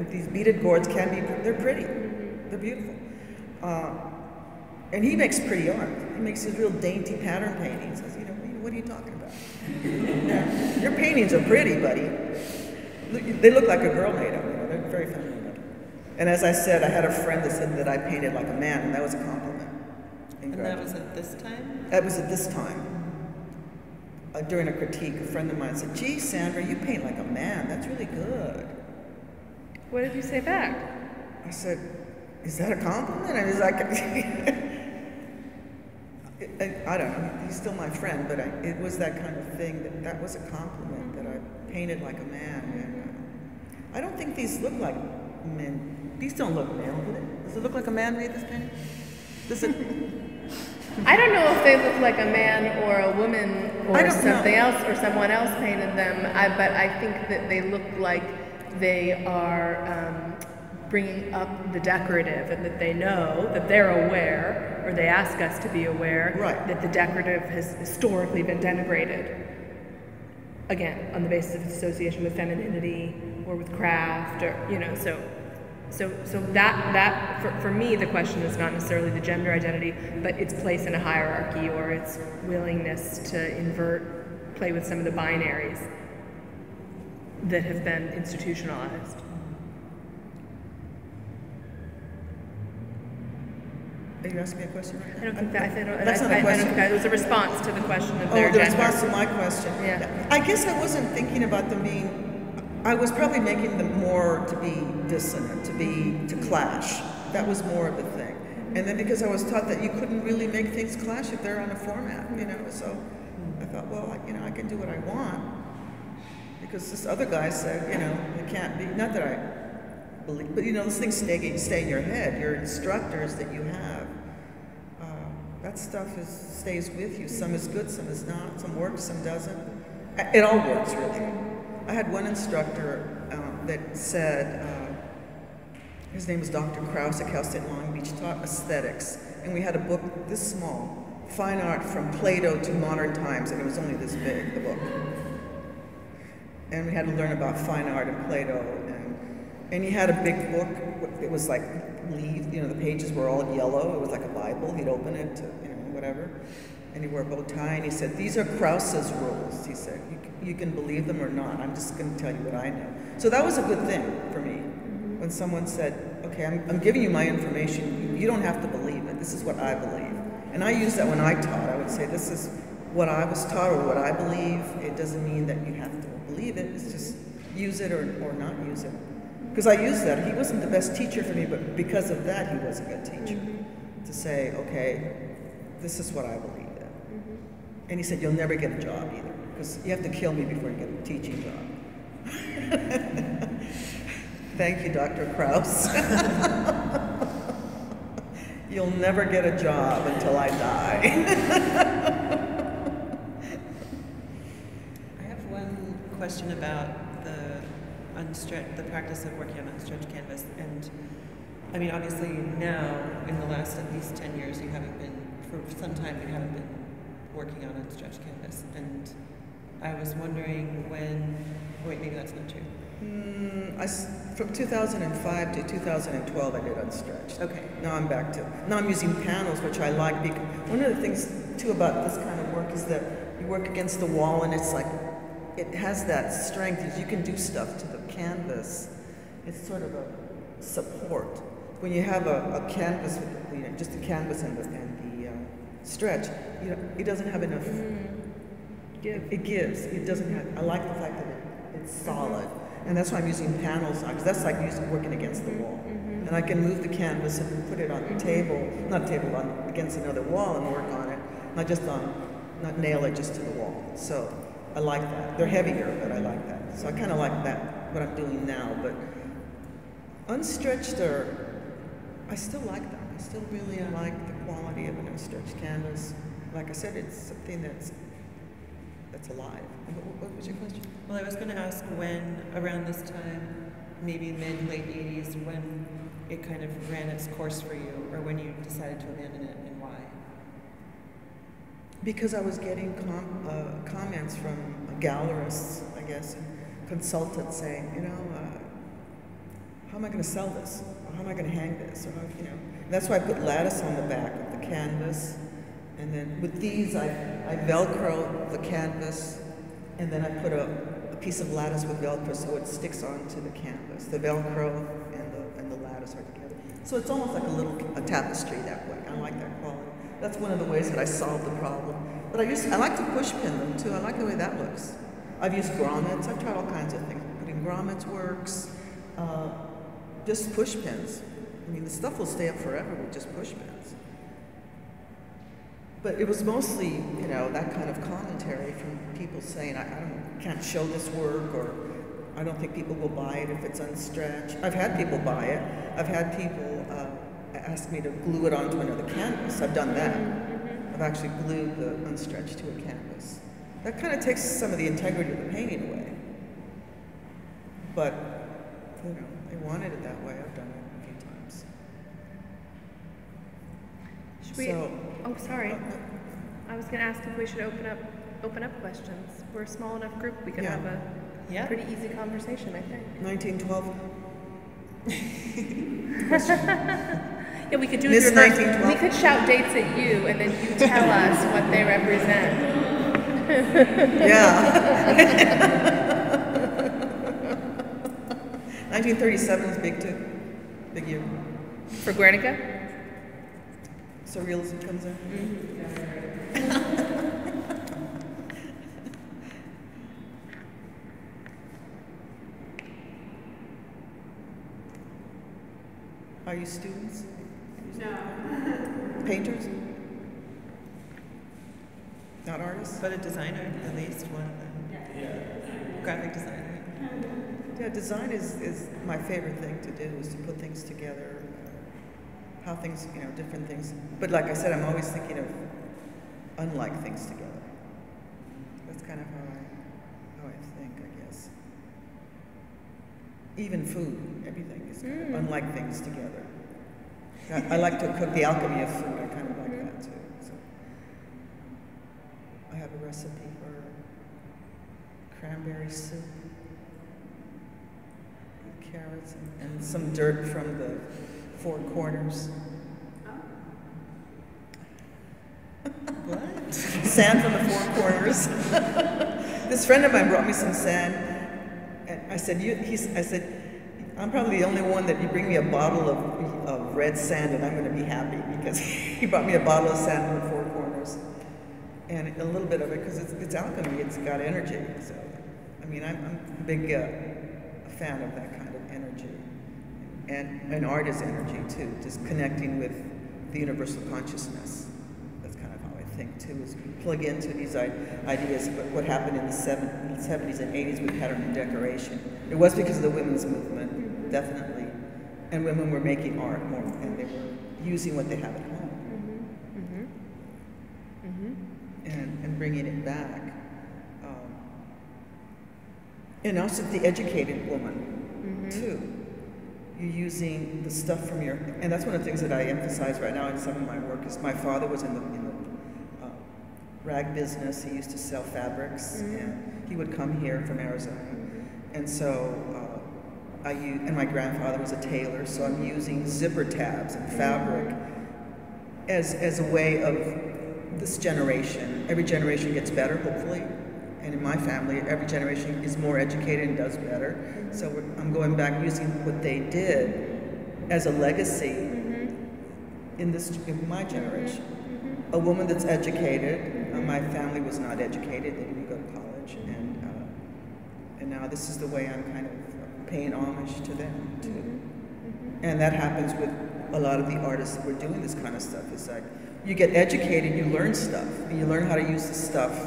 These beaded gourds they're pretty. They're beautiful. And he makes pretty art. He makes these real dainty pattern paintings. I said, what are you talking about? Your paintings are pretty, buddy. They look like a girl made them. They're very feminine. And as I said, I had a friend that said that I painted like a man, and that was a compliment. And that was at this time? That was at this time. During a critique, a friend of mine said, gee, Sandra, you paint like a man. That's really good. What did you say back? I said, is that a compliment? I was like, I don't know. He's still my friend, but it was that kind of thing. That was a compliment, that I painted like a man. And I don't think these look like men. These don't look male, do they? Does it look like a man made this painting? Does it? I don't know if they look like a man or a woman or something else, or someone else painted them, but I think that they look like they are bringing up the decorative, and that they know, that they're aware, or they ask us to be aware, that the decorative has historically been denigrated. Again, on the basis of its association with femininity or with craft, or So that for me, the question is not necessarily the gender identity, but its place in a hierarchy, or its willingness to play with some of the binaries that have been institutionalized. Are you asking me a question right now? I don't think that. That's not a question. It was a response to the question of their the gender. response to my question. Yeah. I guess I wasn't thinking about them being. I was probably making them more to be dissonant, to clash. That was more of the thing. And then because I was taught that you couldn't really make things clash if they're on a format, so I thought, well, I can do what I want. Because this other guy said, it can't be, not that I believe, but those things stay in your head. Your instructors that you have, that stuff stays with you. Some is good, some is not, some works, some doesn't. It all works, really. I had one instructor that said, his name was Dr. Krause at Cal State Long Beach, taught aesthetics. And we had a book this small, Fine Art from Plato to Modern Times, and it was only this big, the book. And we had to learn about fine art and Plato. And he had a big book. It was like leaves, the pages were all yellow. It was like a Bible. He'd open it to, whatever. And he wore a bow tie, and he said, these are Krause's rules. He said, you can believe them or not. I'm just going to tell you what I know. So that was a good thing for me. When someone said, okay, I'm giving you my information. You don't have to believe it. This is what I believe. And I used that when I taught. I would say, this is what I was taught or what I believe. It doesn't mean that you have to believe it. It's just use it or not use it. Because I used that. He wasn't the best teacher for me, but because of that, he was a good teacher. To say, okay, this is what I believe in. And he said, you'll never get a job either, because you have to kill me before you get a teaching job. Thank you, Dr. Krause. You'll never get a job until I die. I have one question about the practice of working on unstretched canvas. And I mean, obviously now, in the last at least 10 years, for some time, you haven't been working on unstretched canvas. And I was wondering wait, maybe that's not true. From 2005 to 2012, I did unstretched. Okay. Now I'm using panels, which I like, because one of the things too about this kind of work is that you work against the wall, and it's like, it has that strength, is you can do stuff to the canvas. It's sort of a support. When you have a canvas with just a canvas and the stretch, it doesn't have enough. It gives. It doesn't have. I like the fact that it's solid. And that's why I'm using panels on, because that's like working against the wall. And I can move the canvas and put it on the table, against another wall and work on it, not nail it just to the wall. So I like that. They're heavier, but I like that. So I kind of like that, what I'm doing now. But unstretched I still like them. I still really like the quality of an unstretched canvas. Like I said, it's something that's alive. What was your question? Well, I was going to ask when, around this time, maybe late 80s, when it kind of ran its course for you, or when you decided to abandon it, and why? Because I was getting comments from gallerists, I guess, and consultants saying, how am I going to sell this? Or how am I going to hang this? Or And that's why I put lattice on the back of the canvas. And then with these, I Velcro the canvas, and then I put a piece of lattice with Velcro so it sticks onto the canvas. The Velcro and the lattice are together. So it's almost like a tapestry that way. I like that quality. That's one of the ways that I solved the problem. But I like to push pin them too. I like the way that looks. I've used grommets. I've tried all kinds of things. Putting grommets works. Just push pins. I mean, the stuff will stay up forever with just push pins. But it was mostly, that kind of commentary from people saying, I can't show this work, or I don't think people will buy it if it's unstretched. I've had people buy it. I've had people ask me to glue it onto another canvas. I've done that. I've actually glued the unstretched to a canvas. That kind of takes some of the integrity of the painting away. But, they wanted it that way. I've done it a few times. Should we? Oh, sorry. I was going to ask if we should open up questions. We're a small enough group. We could have a pretty easy conversation, I think. 1912. Yeah, we could do Miss it reverse. 1912. We could shout dates at you, and then you tell us what they represent. Yeah. 1937 is big too. Big year. For Guernica? surrealism comes in. Are you students? No. Painters? Not artists? But a designer, at least one of them. Yeah. Graphic designer. Yeah, design is my favorite thing to do, is to put things together, how things, different things. But like I said, I'm always thinking of unlike things together. That's kind of how I think, I guess. Even food, everything is kind of unlike things together. I like to cook the alchemy of food. I kind of like that too. So I have a recipe for cranberry soup with carrots and some dirt from the Four Corners. What? Sand from the Four Corners. This friend of mine brought me some sand, and I said, I said, I'm probably the only one that you bring me a bottle of red sand and I'm going to be happy, because he brought me a bottle of sand from the Four Corners, and a little bit of it because it's alchemy. It's got energy. So, I mean, I'm a big fan of that kind of energy, and art is energy too. Just connecting with the universal consciousness. That's kind of how I think too. Is we plug into these ideas of what happened in the 70s and 80s with pattern and decoration. It was because of the women's movement, definitely, and women were making art more, and they were using what they have at home, and bringing it back. And also the educated woman, too. You're using the stuff from your, and that's one of the things that I emphasize right now in some of my work, is my father was in the rag business. He used to sell fabrics, and he would come here from Arizona. And so and my grandfather was a tailor, so I'm using zipper tabs and fabric as a way of this generation. Every generation gets better, hopefully. And in my family, every generation is more educated and does better. So I'm going back using what they did as a legacy in my generation. A woman that's educated. My family was not educated; they didn't go to college, and now this is the way I'm kind of paying homage to them too. And that happens with a lot of the artists that were doing this kind of stuff. It's like you get educated, you learn stuff, and you learn how to use the stuff.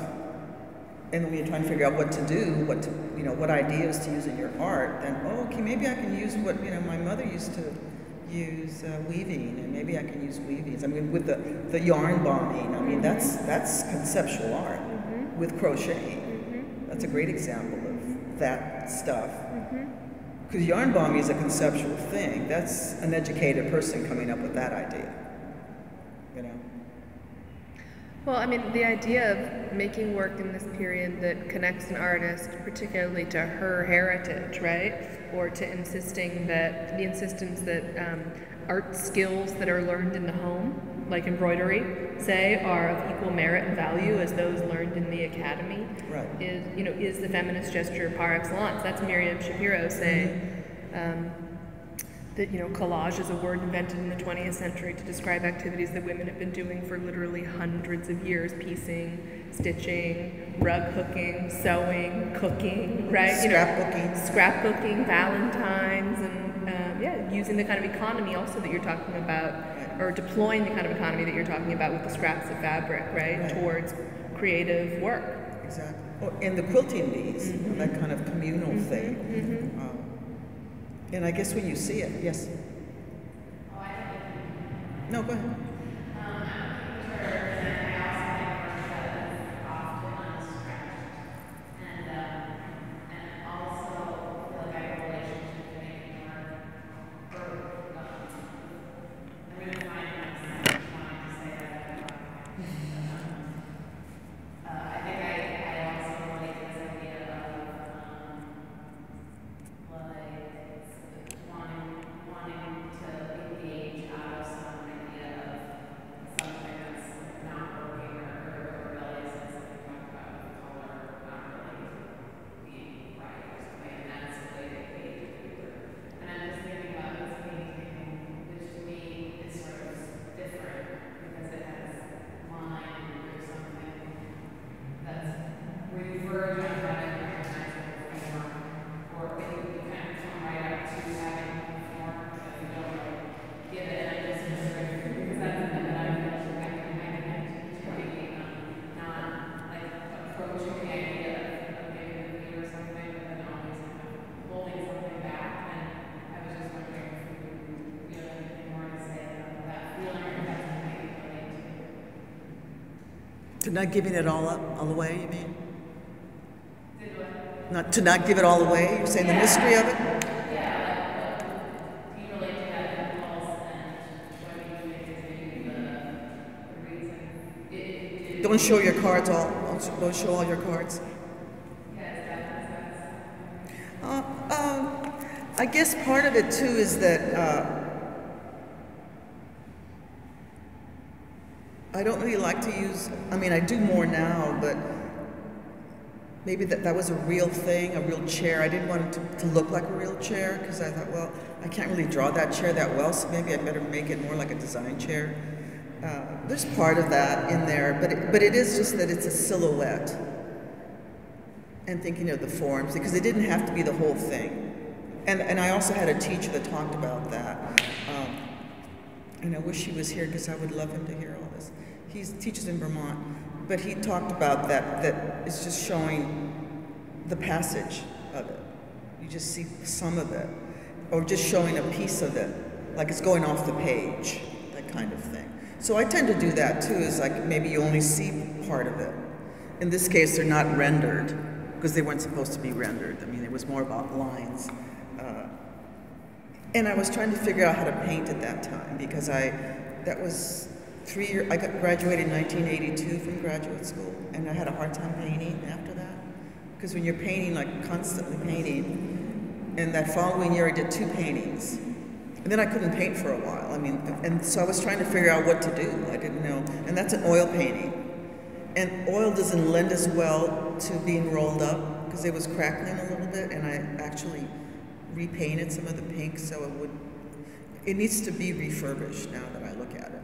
And when you're trying to figure out what to do, what ideas to use in your art, then okay, maybe I can use what my mother used to use, weaving, and maybe I can use weavings. I mean, with the yarn bombing. I mean, that's conceptual art with crocheting. That's a great example of that stuff. Because yarn bombing is a conceptual thing. That's an educated person coming up with that idea. Well, I mean, the idea of making work in this period that connects an artist particularly to her heritage, right? Or to the insistence that art skills that are learned in the home, like embroidery, say, are of equal merit and value as those learned in the academy, right. is the feminist gesture par excellence. That's Miriam Shapiro saying that collage is a word invented in the 20th century to describe activities that women have been doing for literally hundreds of years: piecing, stitching, rug hooking, sewing, cooking, right? Scrapbooking, Valentine's, and using the kind of economy also that you're talking about, or deploying the kind of economy that you're talking about with the scraps of fabric, right. Towards creative work. Exactly. Or in the quilting bees, that kind of communal thing. And I guess when you see it, yes. No, go ahead. approaching the idea of giving the viewer something, but then always kind of holding something back. And I was just wondering if you have anything more to say about that feeling, or if that's something you relate to. To not giving it all up, all away, you mean? Did what? To not give it all away? You're saying the mystery of it? Don't show your cards all. Don't show all your cards. I guess part of it too is that I don't really like to use. I mean, I do more now, but maybe that was a real thing, a real chair. I didn't want it to look like a real chair because I thought, well, I can't really draw that chair that well, so maybe I better make it more like a design chair. There's part of that in there, but it is just that it's a silhouette. And thinking of the forms, because it didn't have to be the whole thing. And I also had a teacher that talked about that. And I wish he was here because I would love him to hear all this. He teaches in Vermont, but he talked about that it's just showing the passage of it. You just see some of it, or just showing a piece of it, like it's going off the page, that kind of thing. So I tend to do that too, is like maybe you only see part of it. In this case, they're not rendered, because they weren't supposed to be rendered. I mean, it was more about lines. And I was trying to figure out how to paint at that time, because that was 3 years, I graduated in 1982 from graduate school, and I had a hard time painting after that. Because when you're painting, like constantly painting, and that following year I did 2 paintings. And then I couldn't paint for a while. I mean, and so I was trying to figure out what to do. I didn't know. And that's an oil painting. And oil doesn't lend as well to being rolled up because it was crackling a little bit, and I actually repainted some of the pink so it needs to be refurbished now that I look at it.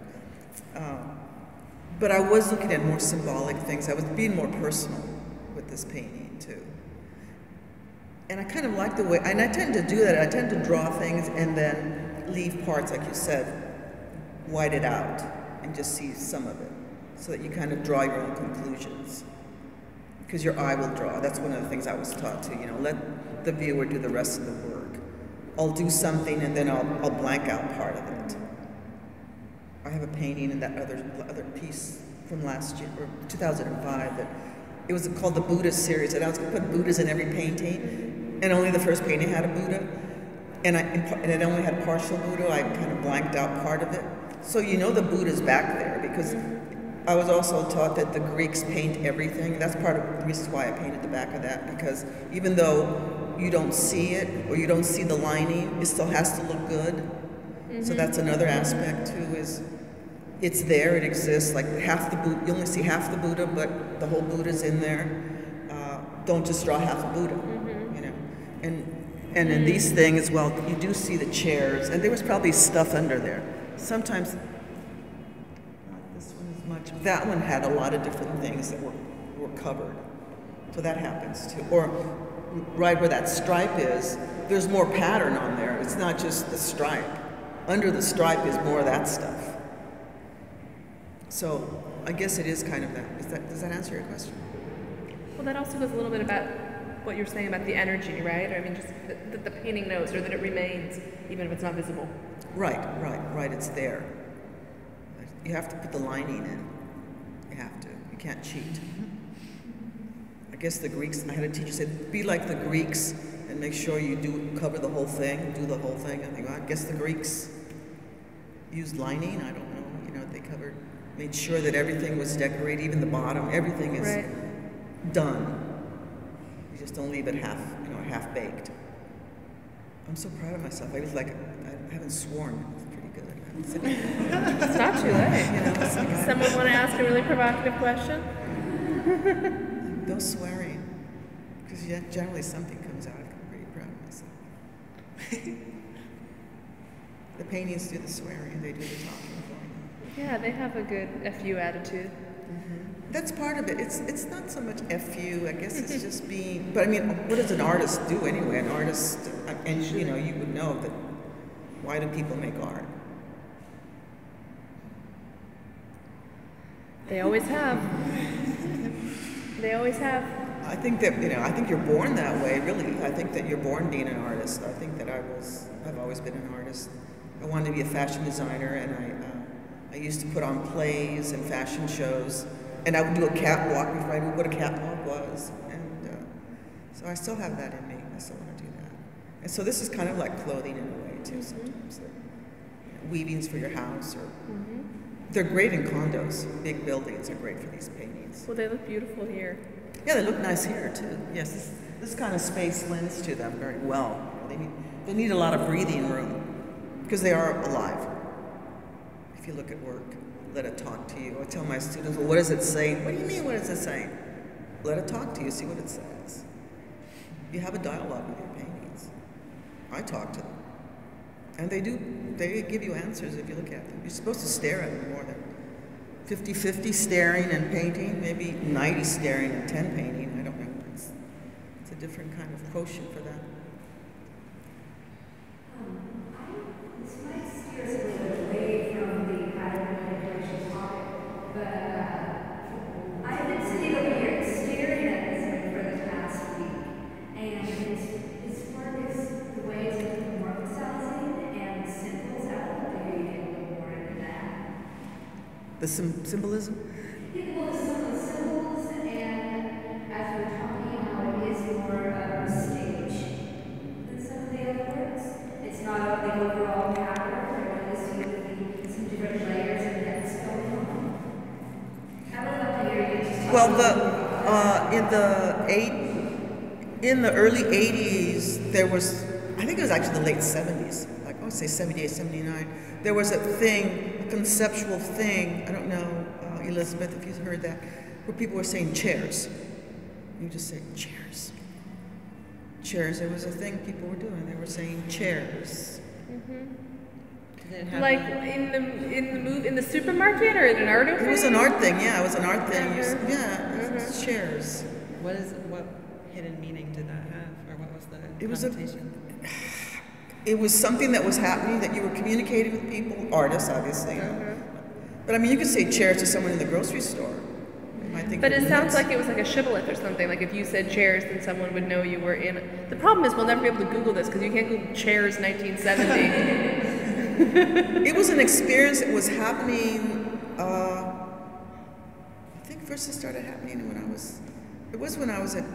But I was looking at more symbolic things. I was being more personal with this painting too. And I kind of like the way, and I tend to do that. I tend to draw things and then leave parts, like you said, white it out and just see some of it so that you kind of draw your own conclusions. Because your eye will draw. That's one of the things I was taught to, let the viewer do the rest of the work. I'll do something and then I'll blank out part of it. I have a painting in that other piece from last year, or 2005, that it was called the Buddha series, and I was going to put Buddhas in every painting, and only the first painting had a Buddha, and it only had partial Buddha. I kind of blanked out part of it. So the Buddha's back there, because I was also taught that the Greeks paint everything. That's part of the reason why I painted the back of that, because even though you don't see it, or you don't see the lining, it still has to look good. Mm-hmm. So that's another aspect too, is it's there, it exists, like half the Buddha, you only see half the Buddha, but the whole Buddha's in there. Don't just draw half a Buddha, And in these things, well, you do see the chairs, and there was probably stuff under there. Sometimes, not this one as much. That one had a lot of different things that were covered. So that happens too. Or right where that stripe is, there's more pattern on there. It's not just the stripe. Under the stripe is more of that stuff. So I guess it is kind of that. Does that answer your question? Well, that also goes a little bit about what you're saying about the energy, right? I mean, just that the painting knows, or that it remains, even if it's not visible. Right. It's there. You have to put the lining in. You have to. You can't cheat. I guess the Greeks, I had a teacher said, be like the Greeks and make sure you cover the whole thing, do the whole thing. I think, well, I guess the Greeks used lining. I don't know. They made sure that everything was decorated, even the bottom, everything is done. You just don't leave it half baked. I'm so proud of myself. I was like, I haven't sworn. It's pretty good. It's not too late. Someone want to ask a really provocative question? No swearing, because generally something comes out. I'm pretty proud of myself. The paintings do the swearing, they do the talking for me. Yeah, they have a good FU attitude. Mm-hmm. That's part of it. It's not so much FU. I guess it's just being. But I mean, what does an artist do anyway? An artist, and you would know that. Why do people make art? They always have. They always have. I think that, I think you're born that way, really. I think that you're born being an artist. I think that I've always been an artist. I wanted to be a fashion designer, and I used to put on plays and fashion shows, and I would do a catwalk before I knew what a catwalk was. And so I still have that in me. I still want to do that. And so this is kind of like clothing in a way, too, sometimes. Weavings for your house, or they're great in condos. Big buildings are great for these paintings. Well, they look beautiful here. Yeah, they look nice here too. Yes, this kind of space lends to them very well. They need a lot of breathing room because they are alive. If you look at work, let it talk to you. I tell my students, well, what does it say? What do you mean, what does it say? Let it talk to you, see what it says. You have a dialogue with your paintings. I talk to them. And they give you answers if you look at them. You're supposed to stare at them more than 50-50 staring and painting, maybe 90 staring and 10 painting. I don't know. It's a different kind of quotient for that. This might steer us a little bit away from the pattern decoration topic, but I've been sitting over here staring at this for the past week, and its work is the way it's metamorphosizing and the symbols. I would love to hear you get a little more into that. The symbolism? Yeah, well, some of the symbols, and as we're talking, how it is more of a stage than some of the other works. It's not the overall pattern, but it is usually some different layers and depths going on. I would love to hear you just talk in the early 80s, there was, I think it was actually the late 70s, like I would say 78, 79, there was a thing, a conceptual thing, I don't know, Elizabeth, if you've heard that, where people were saying chairs. You just say chairs. Chairs, there was a thing people were doing, they were saying chairs. Like in the supermarket or in an art opening? It was an art thing, yeah, it was an art thing. It was chairs. What hidden meaning did that have, or what was the connotation? It was something that was happening, that you were communicating with people, artists obviously. But I mean, you could say chairs to someone in the grocery store. But it sounds like it was like a shibboleth or something. Like if you said chairs, then someone would know you were in. The problem is we'll never be able to Google this because you can't Google chairs 1970. It was an experience that was happening. I think first it started happening when I was at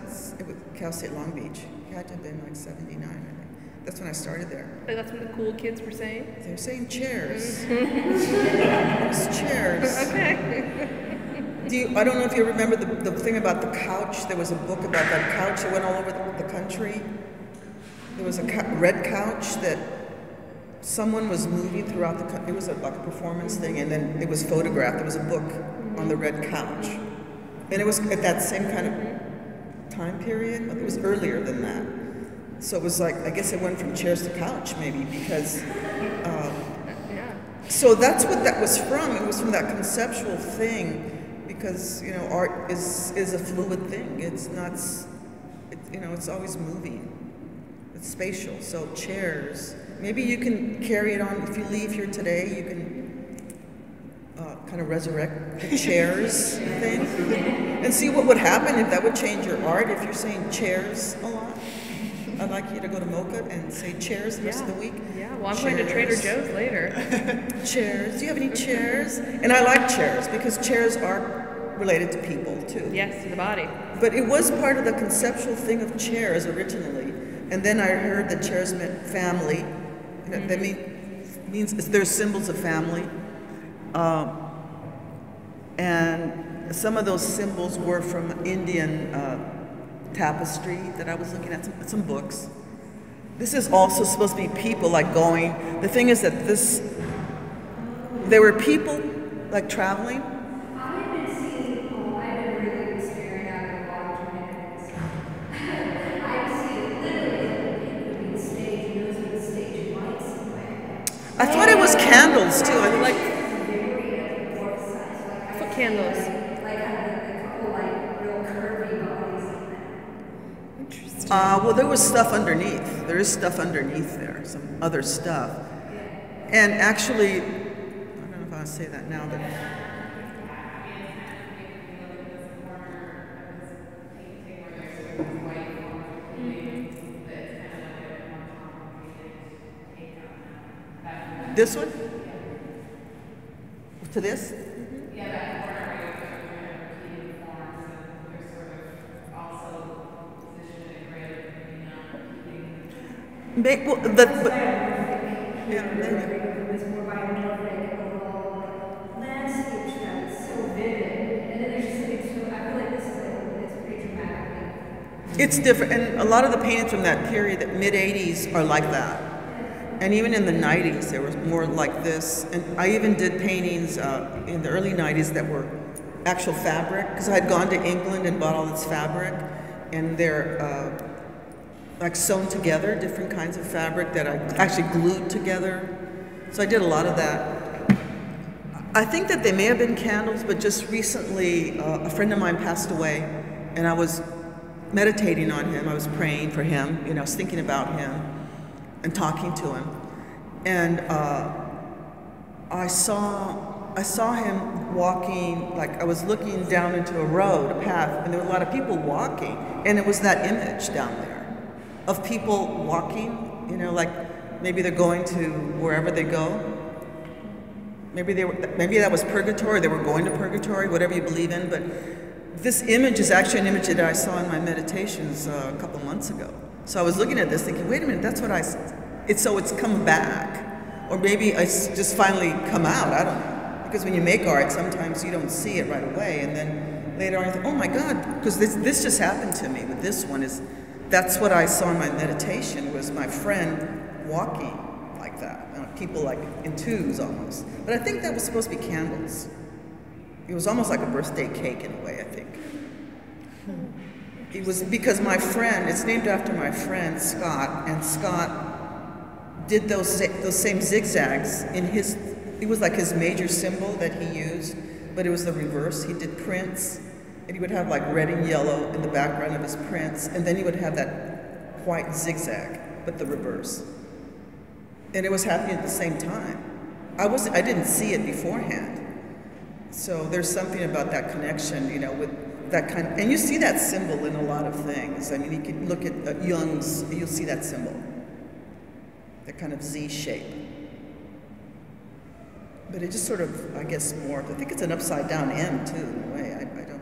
Cal State Long Beach. It had to have been like 79, I think. That's when I started there. Like that's what the cool kids were saying? They were saying chairs. It was chairs. Okay. I don't know if you remember the thing about the couch. There was a book about that couch that went all over the country. There was a red couch that someone was moving throughout the country. It was like a performance thing, and then it was photographed. There was a book on the red couch. And it was at that same kind of time period, but it was earlier than that. So it was like, I guess it went from chairs to couch, maybe, because... So that's what that was from. It was from that conceptual thing, because, art is a fluid thing. It's not, it's always moving. It's spatial. So chairs. Maybe you can carry it on. If you leave here today, you can kind of resurrect the chairs thing and see what would happen if that would change your art, if you're saying chairs a lot. I'd like you to go to MOCA and say chairs the rest of the week. Yeah, well, I'm going to Trader Joe's later. Chairs. Do you have any chairs? And I like chairs because chairs are related to people, too. Yes, to the body. But it was part of the conceptual thing of chairs originally. And then I heard that chairs meant family. That means there's symbols of family. And some of those symbols were from Indian tapestry that I was looking at, some books. This is also supposed to be people like going. The thing is that there were people like traveling. I've been really staring at a lot of tornadoes. I've seen literally the stage, and those are the stage lights. I thought it was candles too. I like foot candles. Like a couple like real curvy bodies in there. Interesting. well, there was stuff underneath. There is stuff underneath there, some other stuff. And actually, I don't know if I'll say that now, but This one? To this? Yeah, that corner where you're repeating forms and they're sort of also positioned in grid, repeating. Well, It was more biomorphic overall landscape that is so vivid. And then there's just something so, I feel like this is it's pretty dramatic. it's different, and a lot of the paintings from that period, the mid-'80s, are like that. And even in the 90s, there was more like this. And I even did paintings in the early 90s that were actual fabric, because I had gone to England and bought all this fabric, and they're like sewn together, different kinds of fabric that I actually glued together. So I did a lot of that. I think that they may have been candles, but just recently a friend of mine passed away, and I was meditating on him. I was praying for him, I was thinking about him and talking to him. And I saw him walking, like I was looking down into a road, a path, and there were a lot of people walking, and it was that image down there of people walking, like maybe they're going to wherever they go. Maybe that was purgatory, they were going to purgatory, whatever you believe in, but this image is actually an image that I saw in my meditations a couple months ago. So I was looking at this thinking, wait a minute, that's what it's come back. Or maybe it's just finally come out, I don't know. Because when you make art, sometimes you don't see it right away, and then later on you think, oh my God, because this just happened to me, but this one that's what I saw in my meditation, was my friend walking like that. People like in twos almost. But I think that was supposed to be candles. It was almost like a birthday cake in a way, I think. It was because my friend, it's named after my friend Scott, and Scott did those same zigzags in it was like his major symbol that he used, but it was the reverse. He did prints, and he would have like red and yellow in the background of his prints, and then he would have that white zigzag, but the reverse. And it was happening at the same time. I didn't see it beforehand. So there's something about that connection, with that kind of, and you see that symbol in a lot of things. I mean, you can look at Jung's, you'll see that symbol, that kind of Z shape. But it just sort of, I guess, morphed. I think it's an upside down M too, in a way. I don't.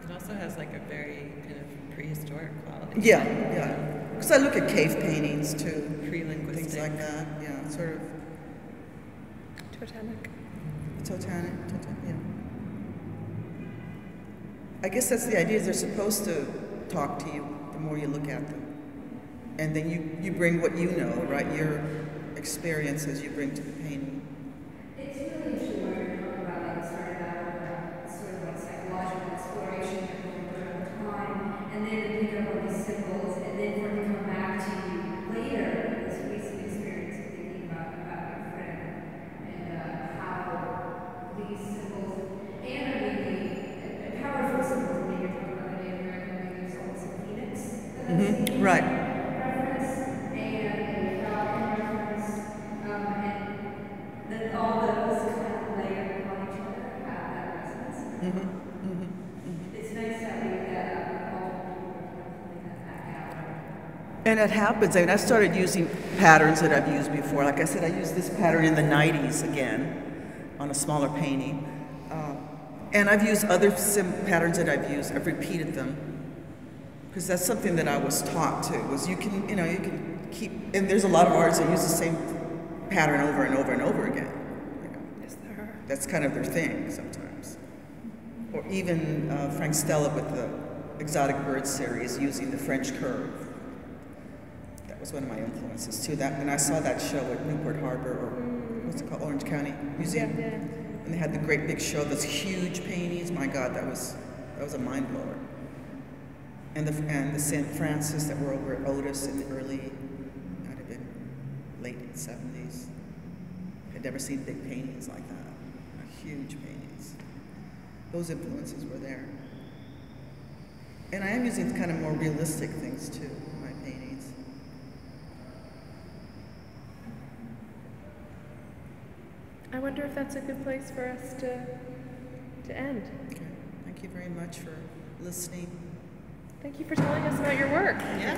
It also has like a very kind of prehistoric quality. Yeah. Because I look at cave paintings too, Pre-linguistic. things like that. Yeah, sort of. Totanic, yeah. I guess that's the idea, is they're supposed to talk to you the more you look at them. And then you bring what you know, right? Your experiences you bring to the painting. It's really interesting what you're talking about, like started out with sort of like psychological exploration over time, and then to pick up on these symbols, and then for it to come back to you later, this recent experience of thinking about your friend, and how these symbols, and I mean the powerful symbols, when you're talking about the Native American, maybe there's almost a phoenix that I've seen. Right. All those kind of layered on each other have that resonance. It's nice that we get multiple that back out. And it happens. I mean, I started using patterns that I've used before. Like I said, I used this pattern in the 90s again on a smaller painting. And I've used other patterns that I've used. I've repeated them. Because that's something that I was taught to, was you can keep, and there's a lot of artists that use the same pattern over and over and over again. Yes, there are. That's kind of their thing sometimes. Or even Frank Stella with the Exotic Birds series using the French curve. That was one of my influences too. When I saw that show at Newport Harbor, or what's it called, Orange County Museum, Yeah. and they had the great big show, those huge paintings. My God, that was a mind blower. And the St. Francis that were over at Otis in the early, might have been late 70s. I'd never seen big paintings like that, huge paintings. Those influences were there. And I am using kind of more realistic things too in my paintings. I wonder if that's a good place for us to end. Okay. Thank you very much for listening. Thank you for telling us about your work. Yeah.